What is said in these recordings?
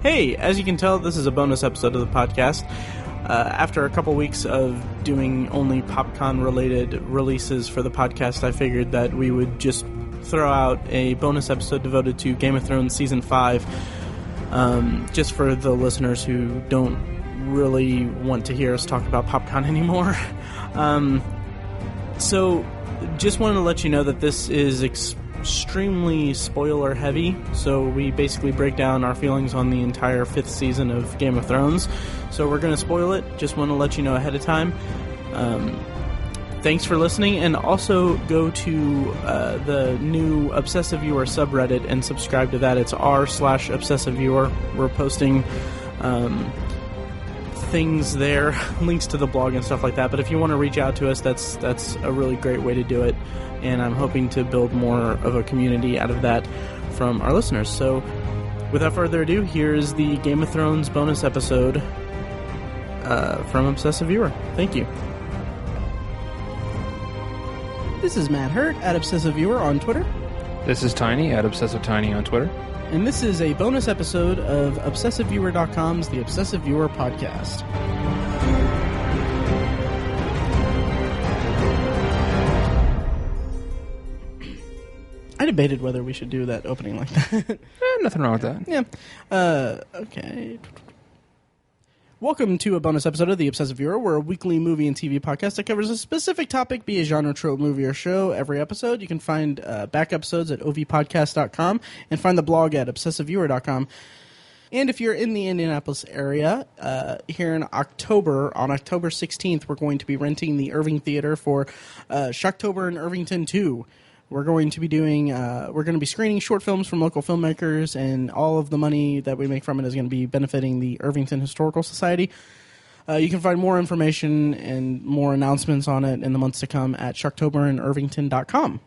Hey, as you can tell, this is a bonus episode of the podcast. After a couple weeks of doing only PopCon-related releases for the podcast, I figured that we would just throw out a bonus episode devoted to Game of Thrones Season 5, just for the listeners who don't really want to hear us talk about PopCon anymore. So, just wanted to let you know that this is extremely spoiler heavy, so we basically break down our feelings on the entire 5th season of Game of Thrones. So we're going to spoil it, just want to let you know ahead of time. Thanks for listening, and also go to the new Obsessive Viewer subreddit and subscribe to that. It's r/Obsessive Viewer. We're posting things there, links to the blog and stuff like that. But if you want to reach out to us, that's a really great way to do it. And I'm hoping to build more of a community out of that from our listeners. So, without further ado, here's the Game of Thrones bonus episode from Obsessive Viewer. Thank you. This is Matt Hurt at Obsessive Viewer on Twitter. This is Tiny at Obsessive Tiny on Twitter. And this is a bonus episode of ObsessiveViewer.com's The Obsessive Viewer Podcast. I debated whether we should do that opening like that. Nothing wrong with that. Yeah. Okay. Welcome to a bonus episode of The Obsessive Viewer. We're a weekly movie and TV podcast that covers a specific topic, be a genre, trope, movie, or show. Every episode, you can find back episodes at ovpodcast.com and find the blog at obsessiveviewer.com. And if you're in the Indianapolis area, here in October, on October 16th, we're going to be renting the Irving Theater for Shocktober in Irvington 2. We're going to be screening short films from local filmmakers, and all of the money that we make from it is going to be benefiting the Irvington Historical Society. You can find more information and more announcements on it in the months to come at shocktoberinirvington.com.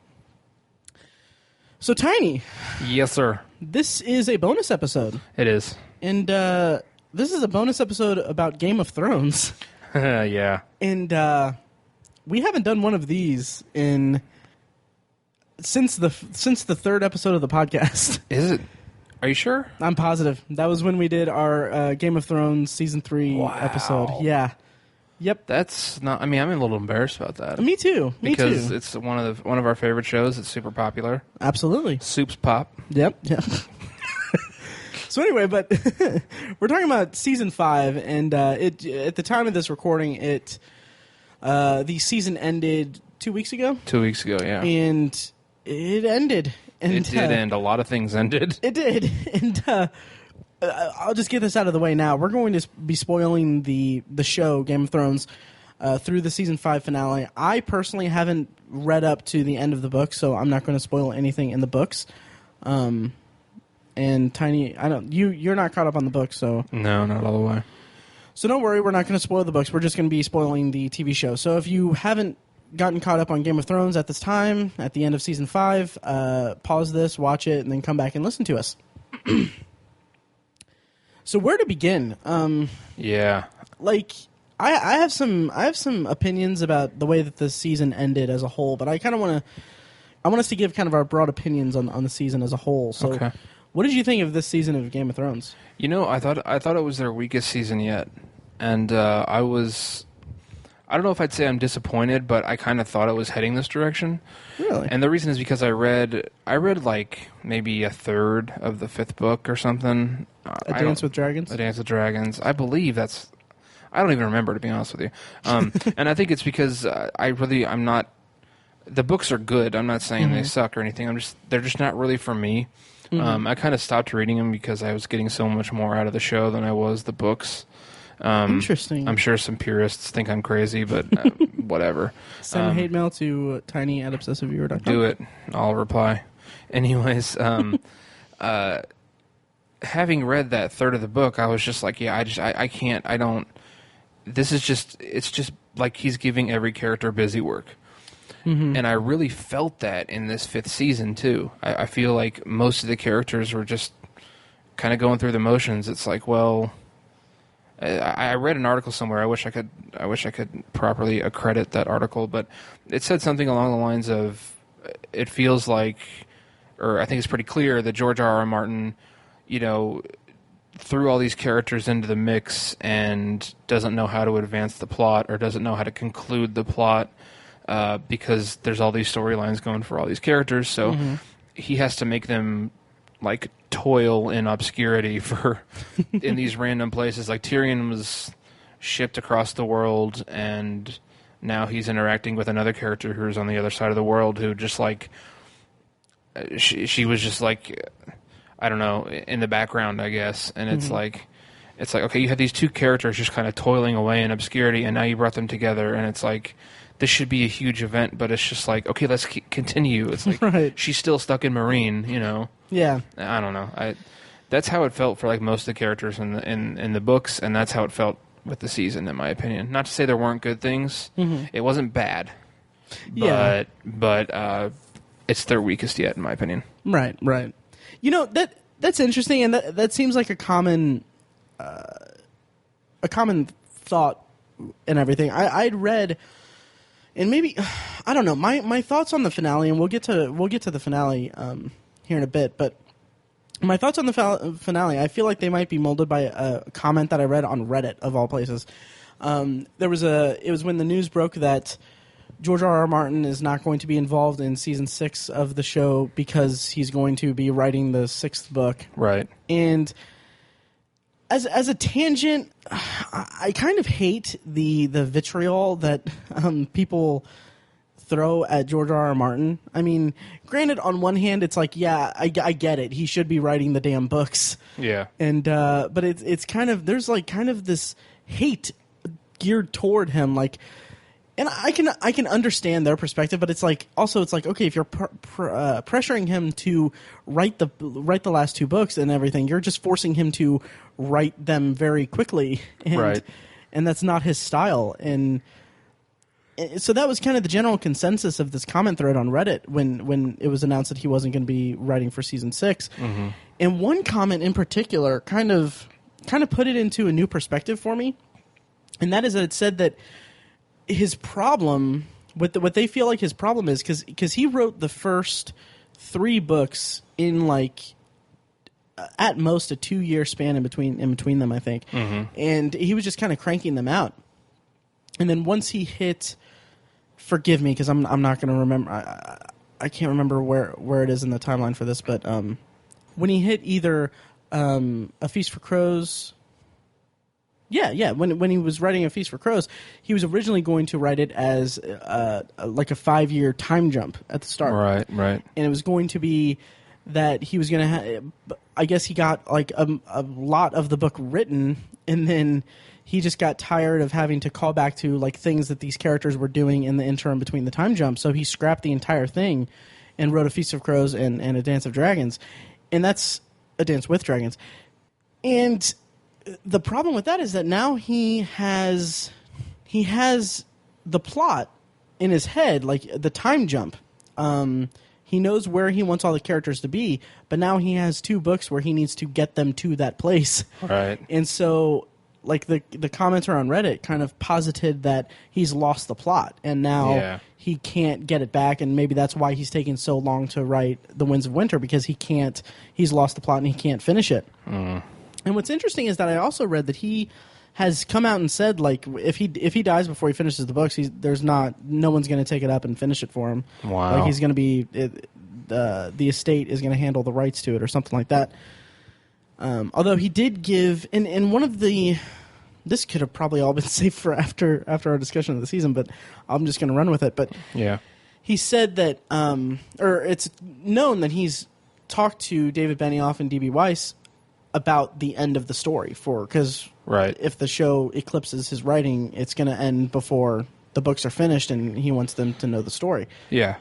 So, Tiny. Yes, sir. This is a bonus episode. It is. And this is a bonus episode about Game of Thrones. Yeah. And we haven't done one of these since the third episode of the podcast. Is it? Are you sure? I'm positive. That was when we did our Game of Thrones Season 3 episode. Yeah. Yep. That's not... I mean, I'm a little embarrassed about that. Me too. Because it's one of our favorite shows. It's super popular. Absolutely. Soups pop. Yep. So anyway, but we're talking about Season 5, and at the time of this recording, the season ended 2 weeks ago? 2 weeks ago, yeah. And it ended. And, it did end. A lot of things ended. It did. And I'll just get this out of the way now. We're going to be spoiling the show, Game of Thrones, through the Season 5 finale. I personally haven't read up to the end of the book, so I'm not going to spoil anything in the books. And Tiny, you're not caught up on the book, so... No, not all the way. So don't worry, we're not going to spoil the books. We're just going to be spoiling the TV show. So if you haven't gotten caught up on Game of Thrones at this time, at the end of Season 5, pause this, watch it, and then come back and listen to us. So where to begin? Yeah. Like, I have some opinions about the way that the season ended as a whole, but I want us to give kind of our broad opinions on the season as a whole. So okay. What did you think of this season of Game of Thrones? You know, I thought it was their weakest season yet. And I don't know if I'd say I'm disappointed, but I kind of thought it was heading this direction. Really? And the reason is because I read like maybe a third of the 5th book or something. A Dance with Dragons? A Dance with Dragons. I believe that's... I don't even remember, to be honest with you. And I think it's because I'm not... The books are good. I'm not saying they suck or anything. They're just not really for me. I kind of stopped reading them because I was getting so much more out of the show than I was the books. Interesting. I'm sure some purists think I'm crazy, but whatever. Send hate mail to tiny at obsessiveviewer.com. Do it. I'll reply. Anyways, having read that third of the book, I was just like, yeah, I can't, I don't, this is just, it's just like he's giving every character busy work. Mm-hmm. And I really felt that in this 5th season, too. I feel like most of the characters were just kind of going through the motions. It's like, well... I read an article somewhere. I wish I could properly accredit that article, but it said something along the lines of, it feels like, or I think it's pretty clear that George R.R. Martin, threw all these characters into the mix and doesn't know how to advance the plot or doesn't know how to conclude the plot because there's all these storylines going for all these characters. So he has to make them like toil in obscurity for in these random places. Like Tyrion was shipped across the world, and now he's interacting with another character who's on the other side of the world who just like she was just like, I don't know, in the background, I guess. And it's like, okay, you have these two characters just kind of toiling away in obscurity, and now you brought them together, and it's like, this should be a huge event, but it's just like, okay, let's continue. It's like, she's still stuck in Marine, you know? Yeah. I don't know. That's how it felt for like most of the characters in the books, and that's how it felt with the season, in my opinion. Not to say there weren't good things. It wasn't bad. But it's their weakest yet, in my opinion. Right. You know, that's interesting, and that seems like a common thought and everything. I'd read, and maybe I don't know, my thoughts on the finale, and we'll get to the finale here in a bit, but my thoughts on the finale, I feel like they might be molded by a comment that I read on Reddit, of all places. It was when the news broke that George R.R. Martin is not going to be involved in season 6 of the show because he's going to be writing the 6th book. Right. And as a tangent, I kind of hate the vitriol that people throw at George R.R. Martin. I mean, granted, on one hand, it's like, yeah, I get it. He should be writing the damn books. Yeah. And but it's kind of, there's like kind of this hate geared toward him, like. And I can understand their perspective, but it's like also it's like, okay, if you're pressuring him to write the last 2 books and everything, you're just forcing him to write them very quickly, and that's not his style. And so that was kind of the general consensus of this comment thread on Reddit when it was announced that he wasn't going to be writing for season 6. And one comment in particular kind of put it into a new perspective for me, and that is that it said that his problem, what they feel like his problem is, because he wrote the first 3 books in like at most a 2-year span in between them, I think, and he was just kind of cranking them out. And then once he hit, forgive me because I'm not going to remember, I can't remember where it is in the timeline for this, but when he hit either A Feast for Crows. Yeah. When he was writing A Feast for Crows, he was originally going to write it as like a 5-year time jump at the start. Right. And it was going to be that he was going to I guess he got like a lot of the book written, and then he just got tired of having to call back to like things that these characters were doing in the interim between the time jumps. So he scrapped the entire thing and wrote A Feast of Crows and A Dance of Dragons. And that's A Dance with Dragons. And the problem with that is that now he has the plot in his head, like the time jump. He knows where he wants all the characters to be, but now he has 2 books where he needs to get them to that place. Right. And so, like the commenter on Reddit kind of posited that he's lost the plot, and now he can't get it back, and maybe that's why he's taking so long to write The Winds of Winter, because he's lost the plot and he can't finish it. And what's interesting is that I also read that he has come out and said, like, if he dies before he finishes the books, no one's going to take it up and finish it for him. Wow. Like he's going to be the estate is going to handle the rights to it or something like that. Although he did give in one of this could have probably all been saved for after our discussion of the season, but I'm just going to run with it. But yeah, he said that or it's known that he's talked to David Benioff and D.B. Weiss about the end of the story because if the show eclipses his writing, it's going to end before the books are finished, and he wants them to know the story. Yeah,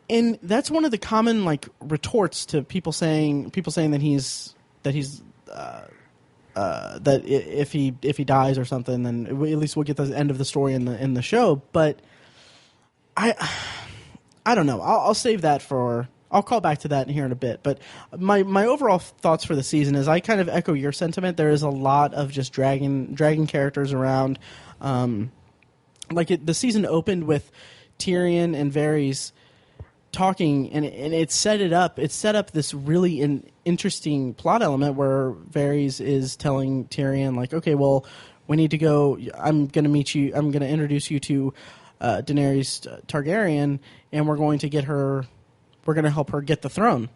and that's one of the common like retorts to people saying that if he dies or something, then at least we'll get the end of the story in the show. But I don't know. I'll save that for. I'll call back to that here in a bit, but my overall thoughts for the season is I kind of echo your sentiment. There is a lot of just dragging characters around. The season opened with Tyrion and Varys talking, and it set it up. It set up this really interesting plot element where Varys is telling Tyrion, like, okay, well, we need to go. I'm going to meet you. I'm going to introduce you to Daenerys Targaryen, and we're going to get her. We're going to help her get the throne.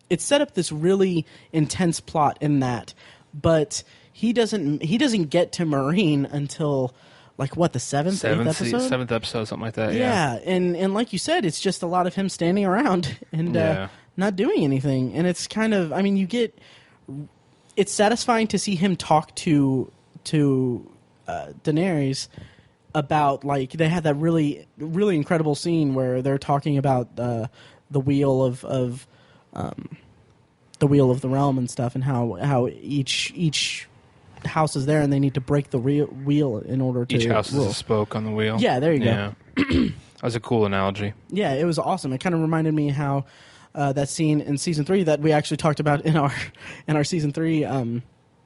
It set up this really intense plot in that, but he doesn't get to Meereen until, like, what, the seventh episode? Seventh episode, something like that. Yeah, and like you said, it's just a lot of him standing around and not doing anything. And it's kind of, I mean, it's satisfying to see him talk to Daenerys about, like, they had that really, really incredible scene where they're talking about the wheel of the wheel of the realm and stuff, and how each house is there, and they need to break the wheel in order to each house rule. is a spoke on the wheel. Yeah, there you go. That was a cool analogy. Yeah, it was awesome. It kind of reminded me how that scene in season 3 that we actually talked about in our season 3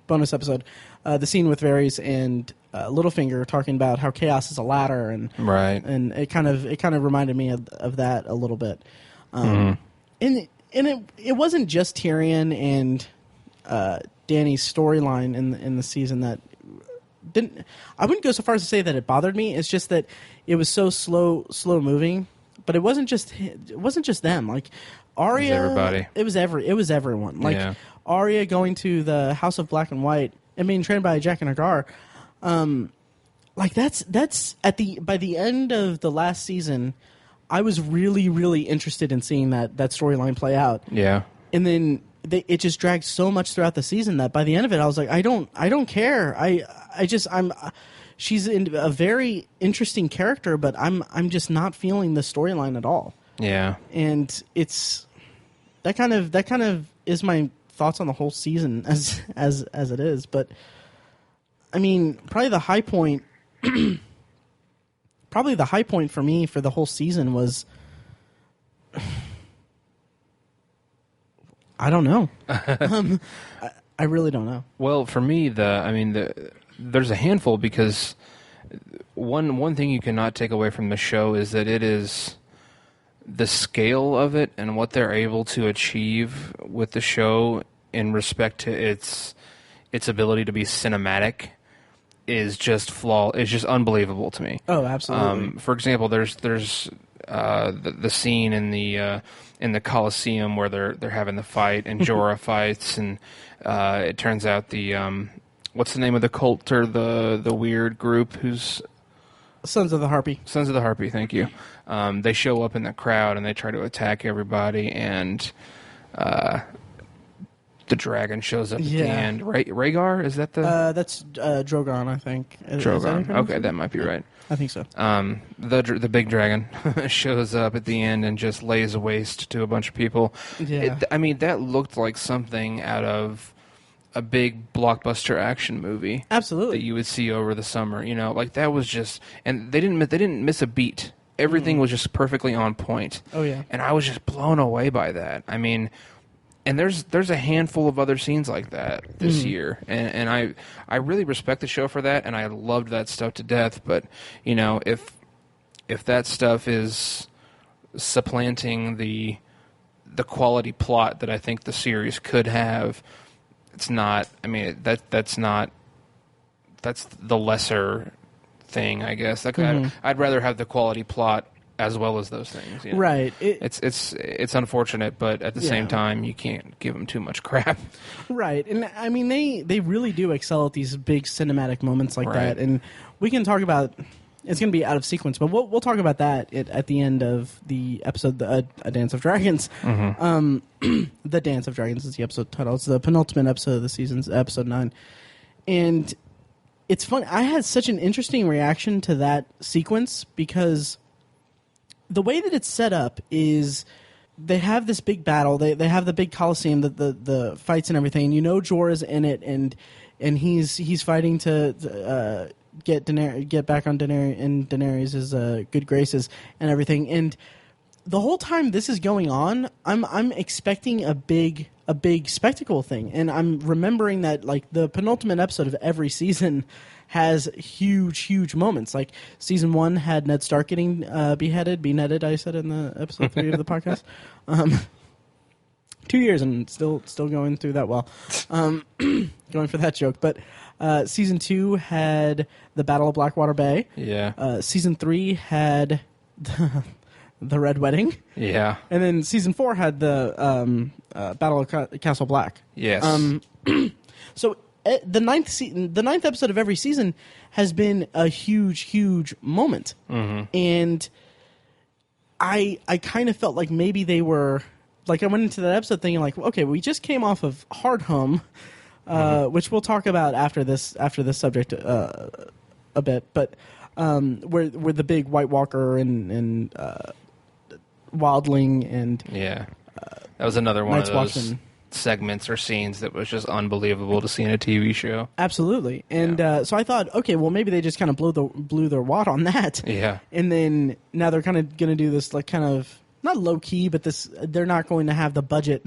bonus episode, the scene with Varys and Littlefinger talking about how chaos is a ladder, and right, and it kind of reminded me of that a little bit. And it wasn't just Tyrion and Dany's storyline in the season that didn't. I wouldn't go so far as to say that it bothered me. It's just that it was so slow moving. But it wasn't just them. Like Arya, everybody. It was everyone. Like Arya going to the House of Black and White and being trained by Jack and Hagar. Like that's by the end of the last season, I was really, really interested in seeing that storyline play out. Yeah. And then it just dragged so much throughout the season that by the end of it, I was like, I don't care. She's a very interesting character, but I'm just not feeling the storyline at all. Yeah. And it's that kind of is my thoughts on the whole season as it is. But I mean, probably the high point for me for the whole season was, I don't know. I really don't know. Well, for me, there's a handful, because one thing you cannot take away from the show is that it is the scale of it and what they're able to achieve with the show in respect to its ability to be cinematic is just unbelievable to me. Oh, absolutely. For example, there's the scene in the Colosseum where they're having the fight and Jorah fights, and it turns out the what's the name of the cult or the weird group who's Sons of the Harpy. Sons of the Harpy, thank you. They show up in the crowd and they try to attack everybody, and the dragon shows up at the end. Rhaegar, is that the? That's Drogon, I think. Drogon. Okay, that might be right. I think so. The big dragon shows up at the end and just lays waste to a bunch of people. Yeah. I mean, that looked like something out of a big blockbuster action movie. Absolutely. That you would see over the summer. You know, like that was just, and they didn't miss a beat. Everything was just perfectly on point. Oh yeah. And I was just blown away by that. I mean, and there's a handful of other scenes like that this year, and I really respect the show for that, and I loved that stuff to death. But you know, if that stuff is supplanting the quality plot that I think the series could have, it's not. I mean, that's the lesser thing, I guess. Like I'd rather have the quality plot as well as those things, you know? Right? It's unfortunate, but at the same time, you can't give them too much crap. Right, and I mean they really do excel at these big cinematic moments like that, and we can talk about. It's going to be out of sequence, but we'll talk about that at the end of the episode, A Dance of Dragons. The Dance of Dragons is the episode title. It's the penultimate episode of the season's episode 9, and it's fun. I had such an interesting reaction to that sequence because the way that it's set up is they have this big battle. They have the big Colosseum, the fights and everything. And you know Jorah's in it, and he's fighting to get back on Daenerys' good graces and everything. And the whole time this is going on, I'm expecting a big spectacle thing, and I'm remembering that like the penultimate episode of every season has huge moments. Like season 1 had Ned Stark getting beheaded. I said in the episode 3 of the podcast. 2 years and still going through that well. Going for that joke, but season 2 had the Battle of Blackwater Bay. Yeah. Season 3 had the Red Wedding. Yeah. And then season 4 had the Battle of Castle Black. Yes. So the ninth episode of every season has been a huge moment. Mm-hmm. And I kind of felt like maybe they were, like I went into that episode thinking like, okay, we just came off of Hardhome, which we'll talk about after this subject a bit, but where the big White Walker and Wildling and that was another one Night's of those Watchman segments or scenes that was just unbelievable to see in a TV show. Absolutely. And so I thought, okay, well maybe they just kind of blew their wad on that. Yeah. And then now they're kind of going to do this like kind of not low key, but they're not going to have the budget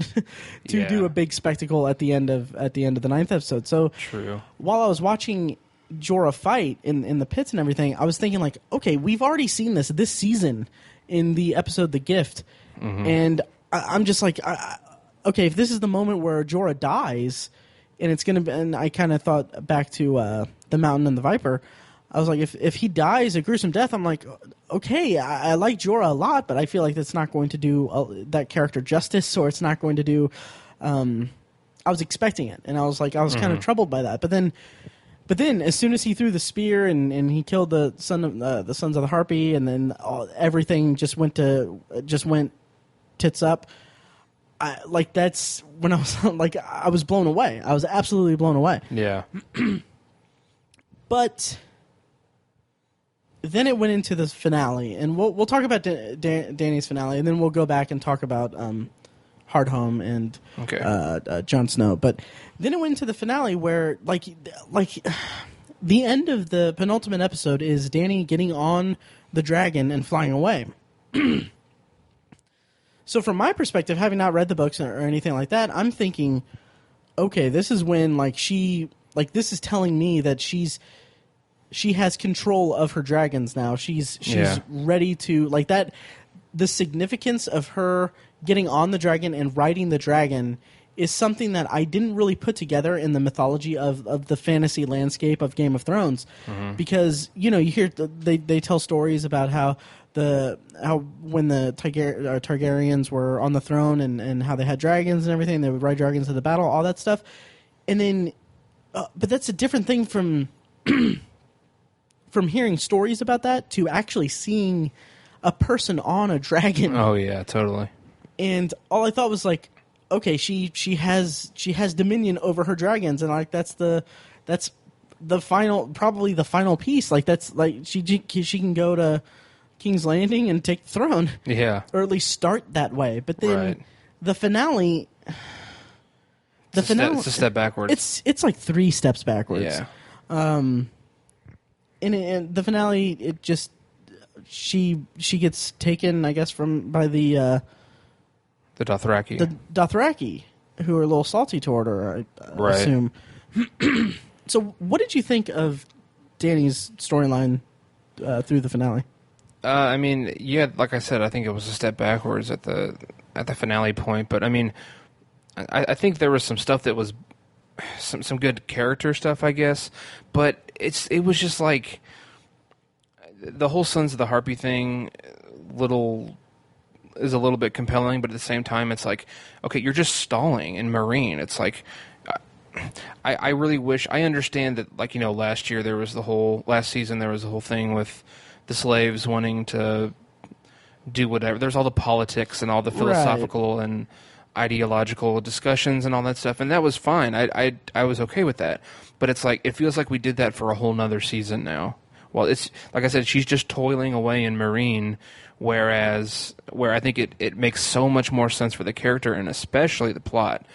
to do a big spectacle at the end of the ninth episode. So true. While I was watching Jorah fight in the pits and everything, I was thinking like, okay, we've already seen this season in the episode The Gift, and I'm just like, okay, if this is the moment where Jorah dies, and it's gonna be, and I kind of thought back to The Mountain and the Viper. I was like, if he dies a gruesome death, I'm like, okay, I like Jorah a lot, but I feel like that's not going to do that character justice, or it's not going to do. I was expecting it, and I was kind of troubled by that. But then, as soon as he threw the spear and he killed the sons of the Harpy, and then everything just went tits up. That's when I was like, I was blown away. I was absolutely blown away. Yeah. But then it went into the finale, and we'll talk about Dany's finale, and then we'll go back and talk about Hardhome and Jon Snow. But then it went into the finale where like the end of the penultimate episode is Dany getting on the dragon and flying away. So from my perspective, having not read the books or anything like that, I'm thinking, okay, this is when this is telling me that she has control of her dragons now. She's ready to like that. The significance of her getting on the dragon and riding the dragon is something that I didn't really put together in the mythology of the fantasy landscape of Game of Thrones, because you hear they tell stories about how when the Targaryens were on the throne and how they had dragons and everything, they would ride dragons to the battle, all that stuff, and then but that's a different thing from from hearing stories about that to actually seeing a person on a dragon. Oh yeah, totally. And all I thought was like, okay, she has dominion over her dragons, and like that's the final piece. Like that's like she can go to King's Landing and take the throne. Yeah. Or at least start that way. But then the finale it's a step backwards. It's like 3 steps backwards. Yeah. And the finale, it just she gets taken, I guess, by the Dothraki. The Dothraki, who are a little salty toward her, I assume. So what did you think of Dany's storyline through the finale? I mean, yeah, like I said, I think it was a step backwards at the finale point. But I mean, I think there was some stuff that was some good character stuff, I guess. But it was just like the whole Sons of the Harpy thing. Is a little bit compelling, but at the same time, it's like, okay, you're just stalling in Marine. It's like, I really wish I understand that. Like last season there was the whole thing with the slaves wanting to do whatever. There's all the politics and all the philosophical and ideological discussions and all that stuff, and that was fine. I was okay with that. But it's like, it feels like we did that for a whole nother season now. Well, it's like I said, she's just toiling away in Marine, where I think it makes so much more sense for the character and especially the plot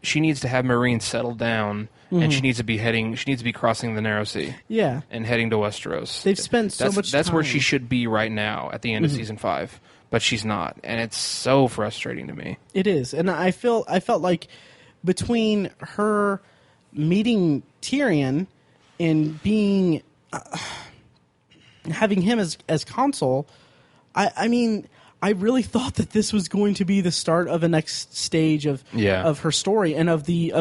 she needs to have Meereen settle down, and she needs to be crossing the Narrow Sea. Yeah. And heading to Westeros. They've spent so much That's time. where she should be right now at the end of season 5. But she's not, and it's so frustrating to me. It is, and I felt like between her meeting Tyrion and being having him as consul, I mean, I really thought that this was going to be the start of a next stage of her story and of the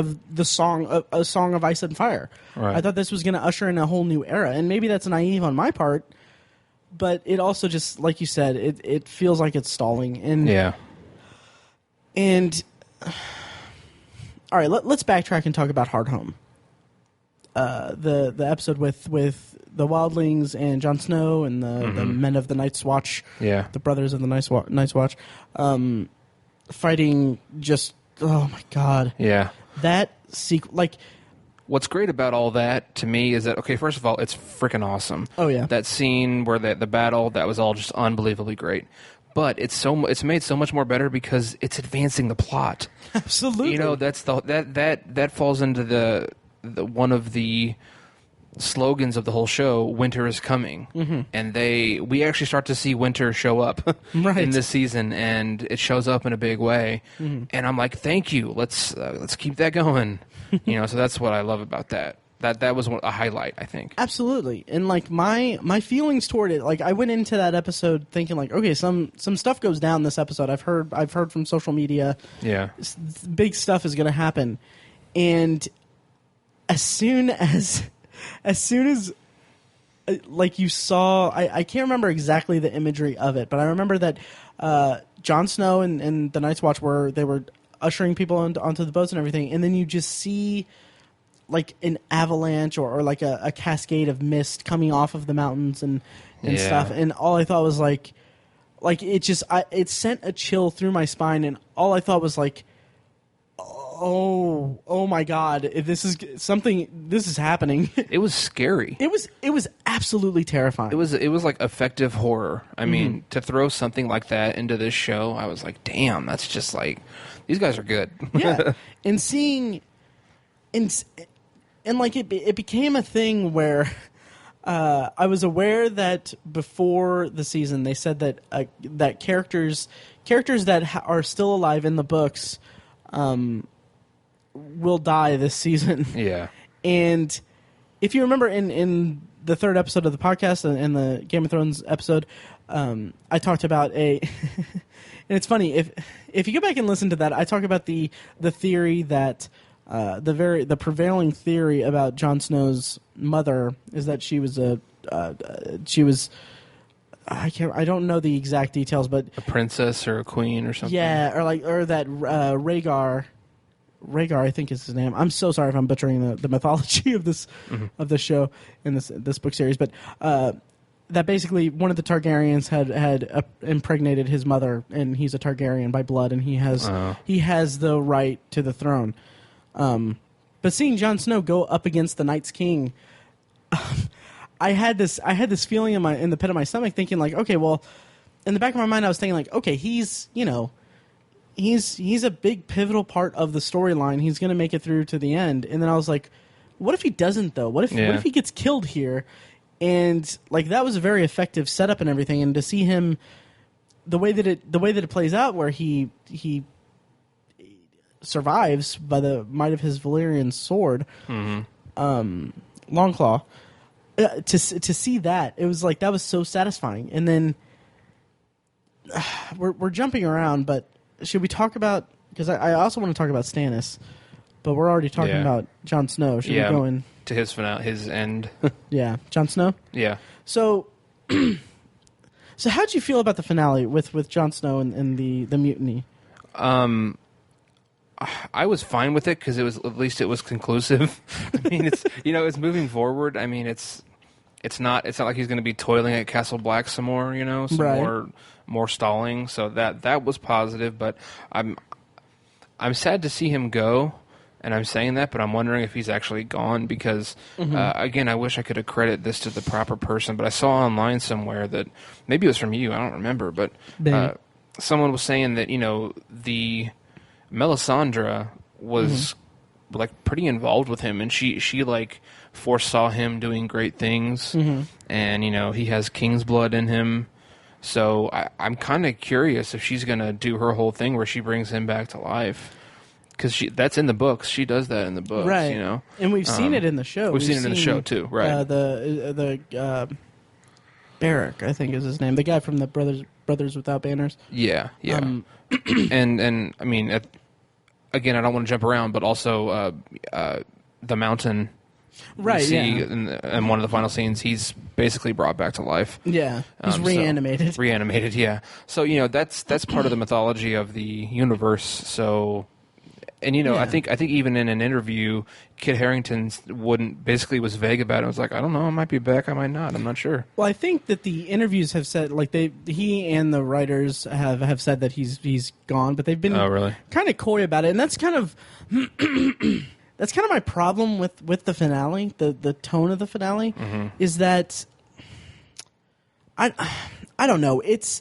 song, a song of ice and fire. Right. I thought this was going to usher in a whole new era, and maybe that's naive on my part. But it also just, like you said, it feels like it's stalling. And all right, let's backtrack and talk about Hardhome. The episode with the wildlings and Jon Snow and the men of the Night's Watch, the brothers of the Night's Watch, fighting. Just, oh my god, that like. What's great about all that to me is that, okay, first of all, it's freaking awesome. Oh yeah, that scene where the battle, that was all just unbelievably great. But it's made so much more better because it's advancing the plot. Absolutely, you know, that's that falls into the one of the slogans of the whole show. Winter is coming, and we actually start to see winter show up in this season, and it shows up in a big way. And I'm like, thank you. Let's keep that going. You know, so that's what I love about that. That was a highlight, I think. Absolutely. And like my feelings toward it, like I went into that episode thinking like, okay, some stuff goes down this episode. I've heard from social media. Yeah. Big stuff is going to happen. And as soon as like you saw, I can't remember exactly the imagery of it, but I remember that Jon Snow and the Night's Watch they were ushering people onto the boats and everything, and then you just see like an avalanche or like a cascade of mist coming off of the mountains and stuff, and all I thought was like it sent a chill through my spine, and all I thought was like, oh my god, this is happening. It was scary. It was absolutely terrifying. It was like effective horror. I mean, to throw something like that into this show, I was like, damn, that's just like, these guys are good. Yeah. And seeing and like it became a thing where I was aware that before the season they said that that characters that are still alive in the books will die this season. Yeah. And if you remember in the third episode of the podcast and the Game of Thrones episode, I talked about and it's funny, if you go back and listen to that, I talk about the theory that the prevailing theory about Jon Snow's mother is that she was I don't know the exact details, but a princess or a queen or something. Yeah, or that Rhaegar, I think is his name. I'm so sorry if I'm butchering the mythology of this of the show in this book series, but that basically one of the Targaryens had impregnated his mother, and he's a Targaryen by blood, and he has the right to the throne. But seeing Jon Snow go up against the Night's King, I had this feeling in the pit of my stomach, thinking like, okay, well, in the back of my mind, I was thinking like, okay, he's a big pivotal part of the storyline. He's going to make it through to the end, and then I was like, what if he doesn't though? What if he gets killed here? And like that was a very effective setup and everything, and to see him the way that it plays out, where he survives by the might of his Valyrian sword, Longclaw. To see that, it was like that was so satisfying. And then we're jumping around, but should we talk about? Because I also want to talk about Stannis, but we're already talking about Jon Snow. Should we go in to his finale, his end? Yeah, Jon Snow. Yeah. So, so how'd you feel about the finale with Jon Snow and the mutiny? I was fine with it because at least it was conclusive. I mean, it's moving forward. I mean, it's not like he's going to be toiling at Castle Black some more. More stalling. So that was positive. But I'm sad to see him go, and I'm saying that, but I'm wondering if he's actually gone because again, I wish I could accredit this to the proper person. But I saw online somewhere that maybe it was from you. I don't remember, but someone was saying that the Melisandre was like pretty involved with him, and she like foresaw him doing great things, and he has king's blood in him. So I'm kind of curious if she's gonna do her whole thing where she brings him back to life, because that's in the books. She does that in the books, right? And we've seen it in the show. We've seen it in the show too, right? The Barrack, I think is his name, the guy from the Brothers Without Banners. Yeah. And I mean, again, I don't want to jump around, but also the Mountain. Right, see in one of the final scenes, he's basically brought back to life. Yeah, he's reanimated. Reanimated, yeah. So that's part of the mythology of the universe. So, and I think even in an interview, Kit Harington basically was vague about it. It was like, I don't know, I might be back, I might not. I'm not sure. Well, I think that the interviews have said he and the writers have said that he's gone, but they've been kind of coy about it, and that's kind of. That's kind of my problem with the finale, the tone of the finale, is that I don't know. It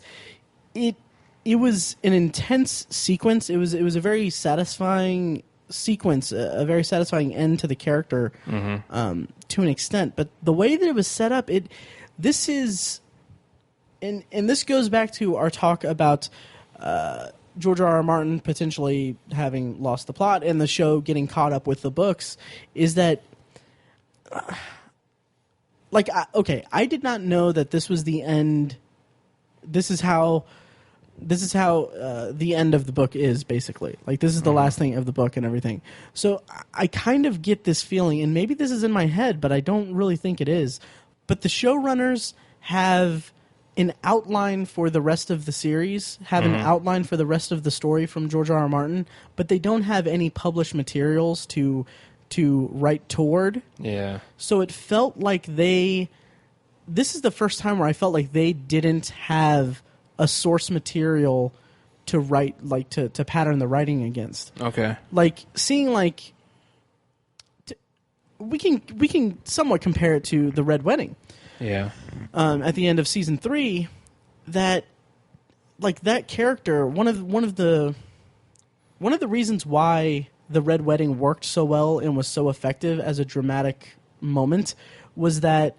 was an intense sequence. It was a very satisfying sequence, a very satisfying end to the character to an extent. But the way that it was set up, this is, and this goes back to our talk about. George R.R. Martin potentially having lost the plot and the show getting caught up with the books, is that, I did not know that this was the end. This is how the end of the book is, basically. Like, this is the last thing of the book and everything. So I kind of get this feeling, and maybe this is in my head, but I don't really think it is. But the showrunners have an outline for the rest of the series, have an outline for the rest of the story from George R.R. Martin, but they don't have any published materials to write toward. Yeah. So it felt like this is the first time where I felt like they didn't have a source material to write, like to pattern the writing against. Okay. Like seeing we can somewhat compare it to the Red Wedding. Yeah. At the end of season 3, that character, one of the reasons why the Red Wedding worked so well and was so effective as a dramatic moment was that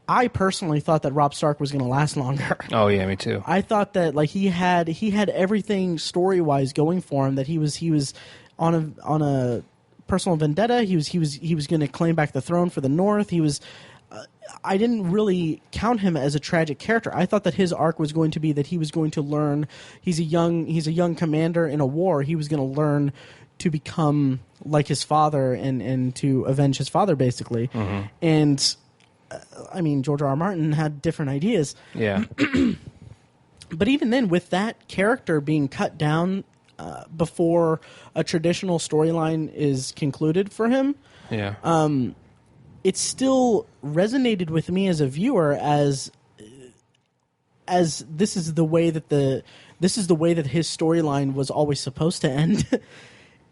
I personally thought that Robb Stark was going to last longer. Oh yeah, me too. I thought that he had everything story-wise going for him, that he was on a personal vendetta. He was going to claim back the throne for the North. I didn't really count him as a tragic character. I thought that his arc was going to be that he was going to learn. He's a young commander in a war. He was going to learn to become like his father and to avenge his father, basically. And I mean, George R.R. Martin had different ideas. Yeah. But even then, with that character being cut down before a traditional storyline is concluded for him, it still resonated with me as a viewer as this is the way that his storyline was always supposed to end.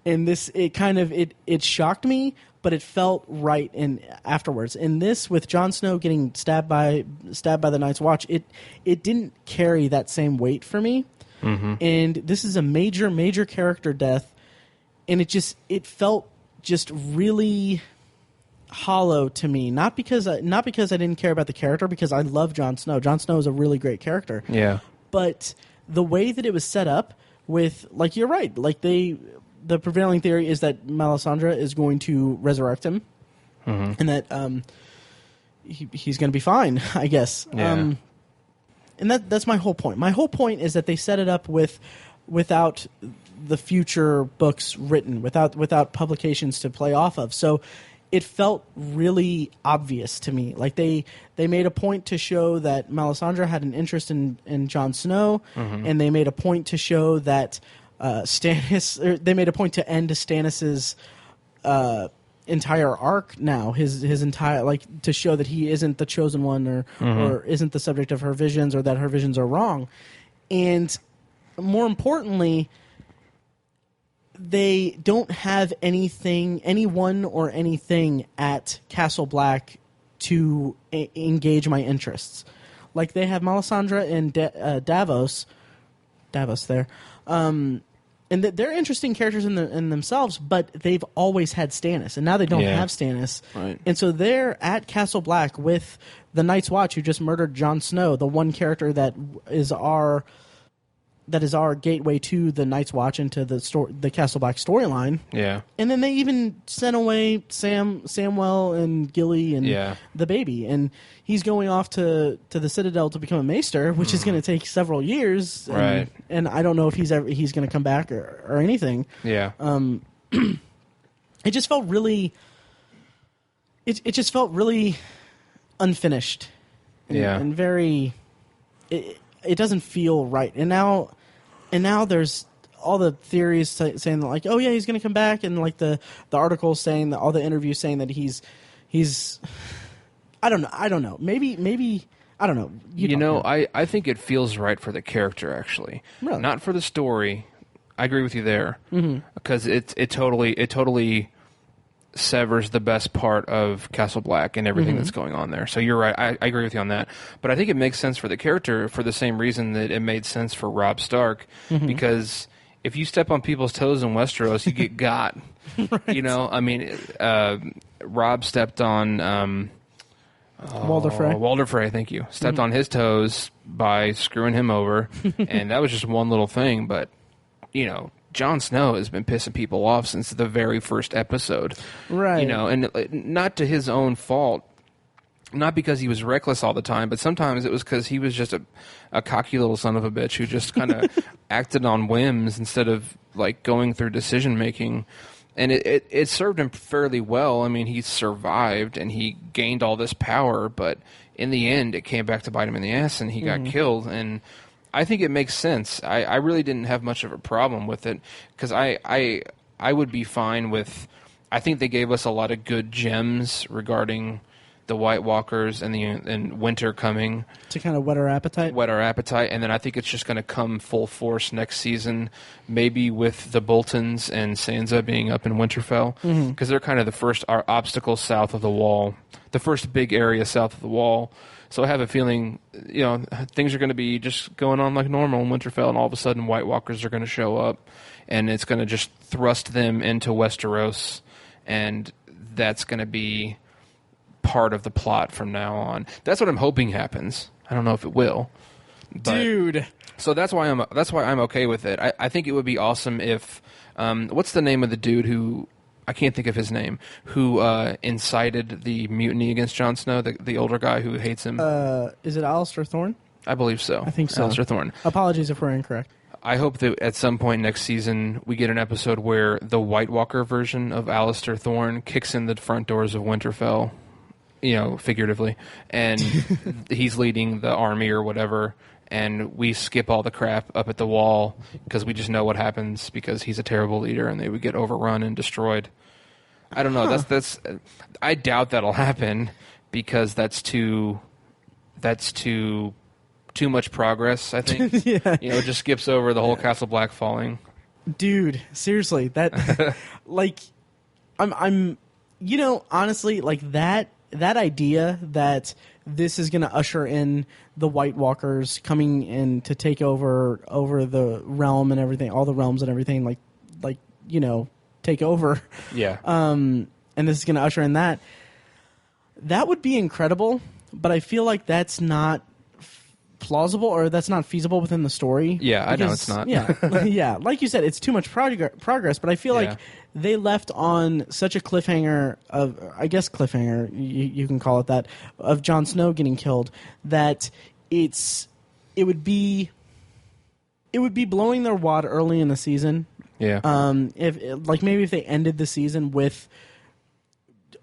And it shocked me, but it felt right afterwards. And this, with Jon Snow getting stabbed by the Night's Watch, it didn't carry that same weight for me. And this is a major character death, and it felt just really hollow to me. Not because I didn't care about the character, because I love Jon Snow. Jon Snow is a really great character. Yeah. But the way that it was set up with, like, you're right, like the prevailing theory is that Melisandre is going to resurrect him, and that he's going to be fine, I guess. Yeah. And that's my whole point. My whole point is that they set it up without the future books written, without publications to play off of. So it felt really obvious to me. Like they made a point to show that Melisandre had an interest in Jon Snow, and they made a point to show that Stannis. They made a point to end Stannis's entire arc now. His entire, like, to show that he isn't the chosen one, or isn't the subject of her visions, or that her visions are wrong. And more importantly, they don't have anyone or anything at Castle Black to engage my interests. Like, they have Melisandre and Davos there. and they're interesting characters in themselves, but they've always had Stannis, and now they don't have Stannis. Right. And so they're at Castle Black with the Night's Watch, who just murdered Jon Snow, the one character that is our gateway to the Night's Watch and to the Castle Black storyline. Yeah. And then they even sent away Samwell and Gilly and the baby, and he's going off to the Citadel to become a Maester, which is going to take several years. Right. And I don't know if he's going to come back or anything. Yeah. It just felt really. It just felt really unfinished. And very. It doesn't feel right, and now there's all the theories saying that, like, oh yeah, he's going to come back, and like the articles saying that, all the interviews saying that he's I don't know maybe I don't know. I think it feels right for the character, actually. Really? Not for the story. I agree with you there, because it totally severs the best part of Castle Black and everything that's going on there. So you're right. I agree with you on that. But I think it makes sense for the character for the same reason that it made sense for Robb Stark, because if you step on people's toes in Westeros, you get got. Right. I mean, Robb stepped on Walder Frey. Walder Frey, thank you. Stepped on his toes by screwing him over, and that was just one little thing. But Jon Snow has been pissing people off since the very first episode. Right. And not to his own fault, not because he was reckless all the time, but sometimes it was because he was just a cocky little son of a bitch who just kind of acted on whims instead of like going through decision making. And it served him fairly well. I mean, he survived and he gained all this power, but in the end, it came back to bite him in the ass, and he got killed. And I think it makes sense. I really didn't have much of a problem with it, because I would be fine with. I think they gave us a lot of good gems regarding the White Walkers and winter coming to kind of whet our appetite. And then I think it's just going to come full force next season, maybe with the Boltons and Sansa being up in Winterfell, because they're kind of the first obstacle south of the Wall, the first big area south of the Wall. So I have a feeling, things are going to be just going on like normal in Winterfell, and all of a sudden White Walkers are going to show up, and it's going to just thrust them into Westeros, and that's going to be part of the plot from now on. That's what I'm hoping happens. I don't know if it will. Dude. So that's why I'm okay with it. I think it would be awesome if what's the name of the dude who I can't think of his name, who incited the mutiny against Jon Snow, the older guy who hates him. Is it Alistair Thorne? I believe so. I think so. Alistair Thorne. Apologies if we're incorrect. I hope that at some point next season we get an episode where the White Walker version of Alistair Thorne kicks in the front doors of Winterfell, figuratively, and he's leading the army or whatever, and we skip all the crap up at the Wall because we just know what happens because he's a terrible leader and they would get overrun and destroyed. I don't know. That's I doubt that'll happen because that's too much progress, I think. Yeah. It just skips over the whole Castle Black falling. Dude, seriously, that like I'm honestly, like that idea that this is going to usher in the White Walkers coming in to take over the realm and everything, all the realms and everything, like take over. Yeah. And this is going to usher in that. That would be incredible, but I feel like that's not plausible or that's not feasible within the story. Yeah, I know it's not. Yeah, yeah. Like you said, it's too much progress, but I feel like they left on such a cliffhanger of, I guess cliffhanger, you can call it that, of Jon Snow getting killed, that it would be blowing their wad early in the season. Yeah. If they ended the season with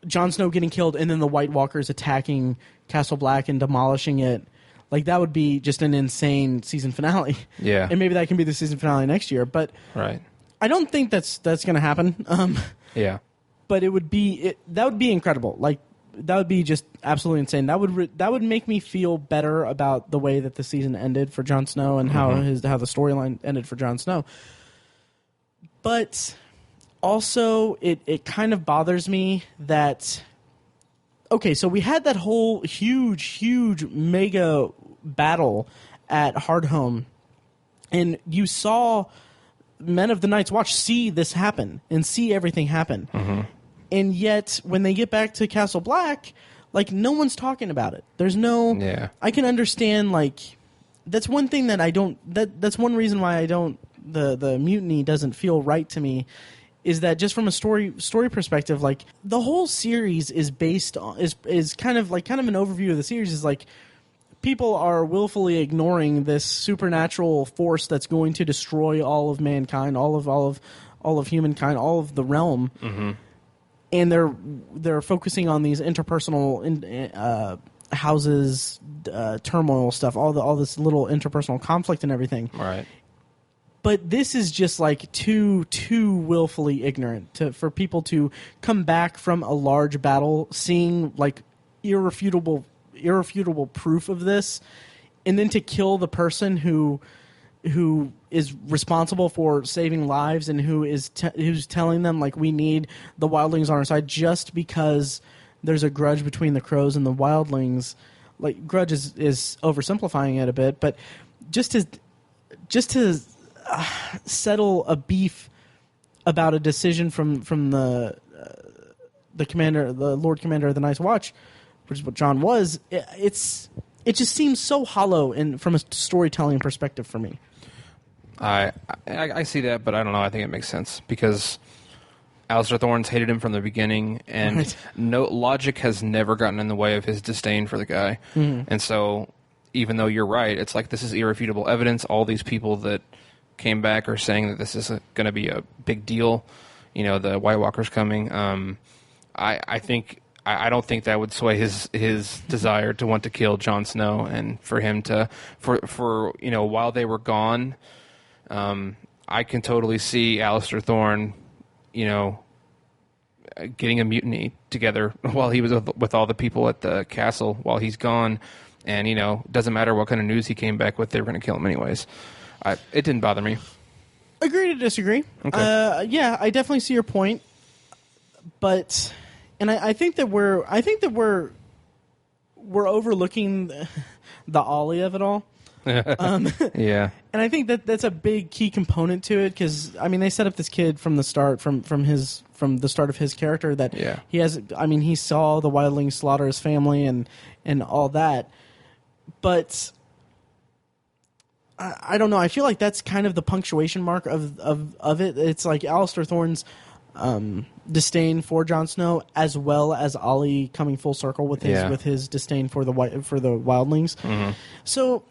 Jon Snow getting killed and then the White Walkers attacking Castle Black and demolishing it, like that would be just an insane season finale. Yeah. And maybe that can be the season finale next year, but right. I don't think that's going to happen. Yeah. But that would be incredible. Like that would be just absolutely insane. That would make me feel better about the way that the season ended for Jon Snow and how the storyline ended for Jon Snow. But also it kind of bothers me that so we had that whole huge mega battle at Hardhome, and you saw men of the Night's Watch see this happen and see everything happen. Mm-hmm. And yet, when they get back to Castle Black, like, no one's talking about it. There's no... Yeah. I can understand, like... That's one thing that I don't... That's one reason why I don't... The mutiny doesn't feel right to me, is that just from a story perspective, like, the whole series is based on... Is kind of an overview of the series is, like... People are willfully ignoring this supernatural force that's going to destroy all of mankind, all of humankind, all of the realm. Mm-hmm. And they're focusing on these interpersonal houses, turmoil stuff, all this little interpersonal conflict and everything. Right. But this is just like too willfully ignorant for people to come back from a large battle, seeing like irrefutable proof of this, and then to kill the person who is responsible for saving lives and who's telling them, like, we need the wildlings on our side, just because there's a grudge between the crows and the wildlings. Like, grudge is oversimplifying it a bit, but just to settle a beef about a decision from the commander, the Lord Commander of the Night's Watch, which is what Jon was. It just seems so hollow from a storytelling perspective for me. I see that, but I don't know. I think it makes sense because Alistair Thorne's hated him from the beginning, and Right. no logic has never gotten in the way of his disdain for the guy. Mm-hmm. And so, even though you're right, it's like this is irrefutable evidence. All these people that came back are saying that this is going to be a big deal. You know, the White Walker's coming. I think. I don't think that would sway his desire to want to kill Jon Snow, and for him to for you know, while they were gone, I can totally see Alistair Thorne, you know, getting a mutiny together while he was with all the people at the castle while he's gone, and you know, doesn't matter what kind of news he came back with, they were going to kill him anyways. It didn't bother me. Agree to disagree. Okay. Yeah, I definitely see your point, but. And I think that we're overlooking the Ollie of it all. Yeah. And I think that's a big key component to it, because I mean, they set up this kid from the start, from the start of his character, that he has. I mean, he saw the wildlings slaughter his family and all that, but I don't know. I feel like that's kind of the punctuation mark of it. It's like Alistair Thorne's disdain for Jon Snow, as well as Ollie coming full circle with his disdain for the wildlings. Mm-hmm. So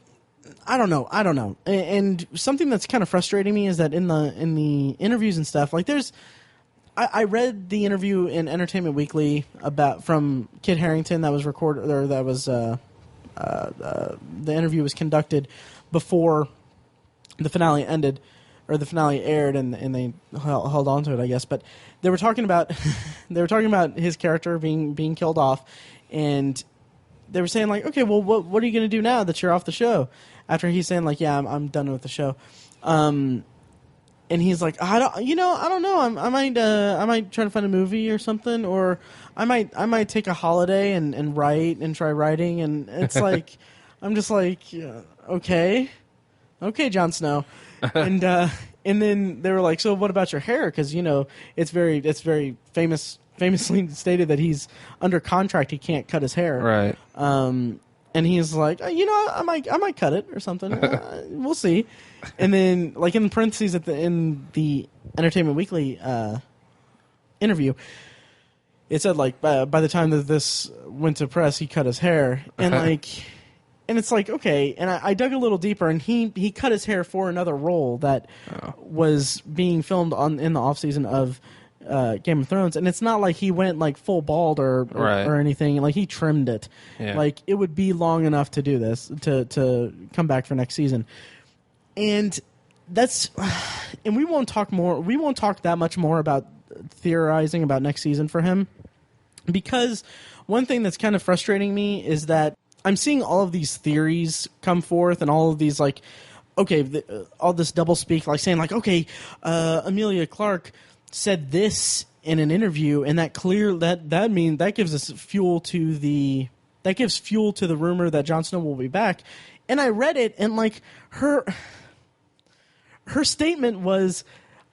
I don't know. And something that's kind of frustrating me is that in the interviews and stuff, like I read the interview in Entertainment Weekly from Kit Harington that was recorded, or that was the interview was conducted before the finale ended. Or the finale aired, and they held on to it, I guess. But they were talking about his character being killed off, and they were saying, like, okay, well, what are you going to do now that you're off the show? After he's saying, like, yeah, I'm done with the show, and he's like, I don't know, I might try to find a movie or something, or I might take a holiday and write and try writing, and it's like, I'm just like, yeah, okay, Jon Snow. And then they were like, so what about your hair? Because, you know, it's very famously stated that he's under contract. He can't cut his hair. Right. And he's like, you know, I might cut it or something. We'll see. And then, like, in parentheses in the Entertainment Weekly interview, it said, like, by the time that this went to press, he cut his hair. And, like... And it's like, okay, and I dug a little deeper, and he cut his hair for another role that was being filmed in the off season of Game of Thrones, and it's not like he went like full bald or anything. Like, he trimmed it. Yeah. Like, it would be long enough to do this to come back for next season, and we won't talk that much more about theorizing about next season for him, because one thing that's kind of frustrating me is that I'm seeing all of these theories come forth, and all of these, like, okay, all this double speak, like saying, like, okay, Emilia Clarke said this in an interview, and that gives us fuel to the rumor that Jon Snow will be back. And I read it, and like her her statement was,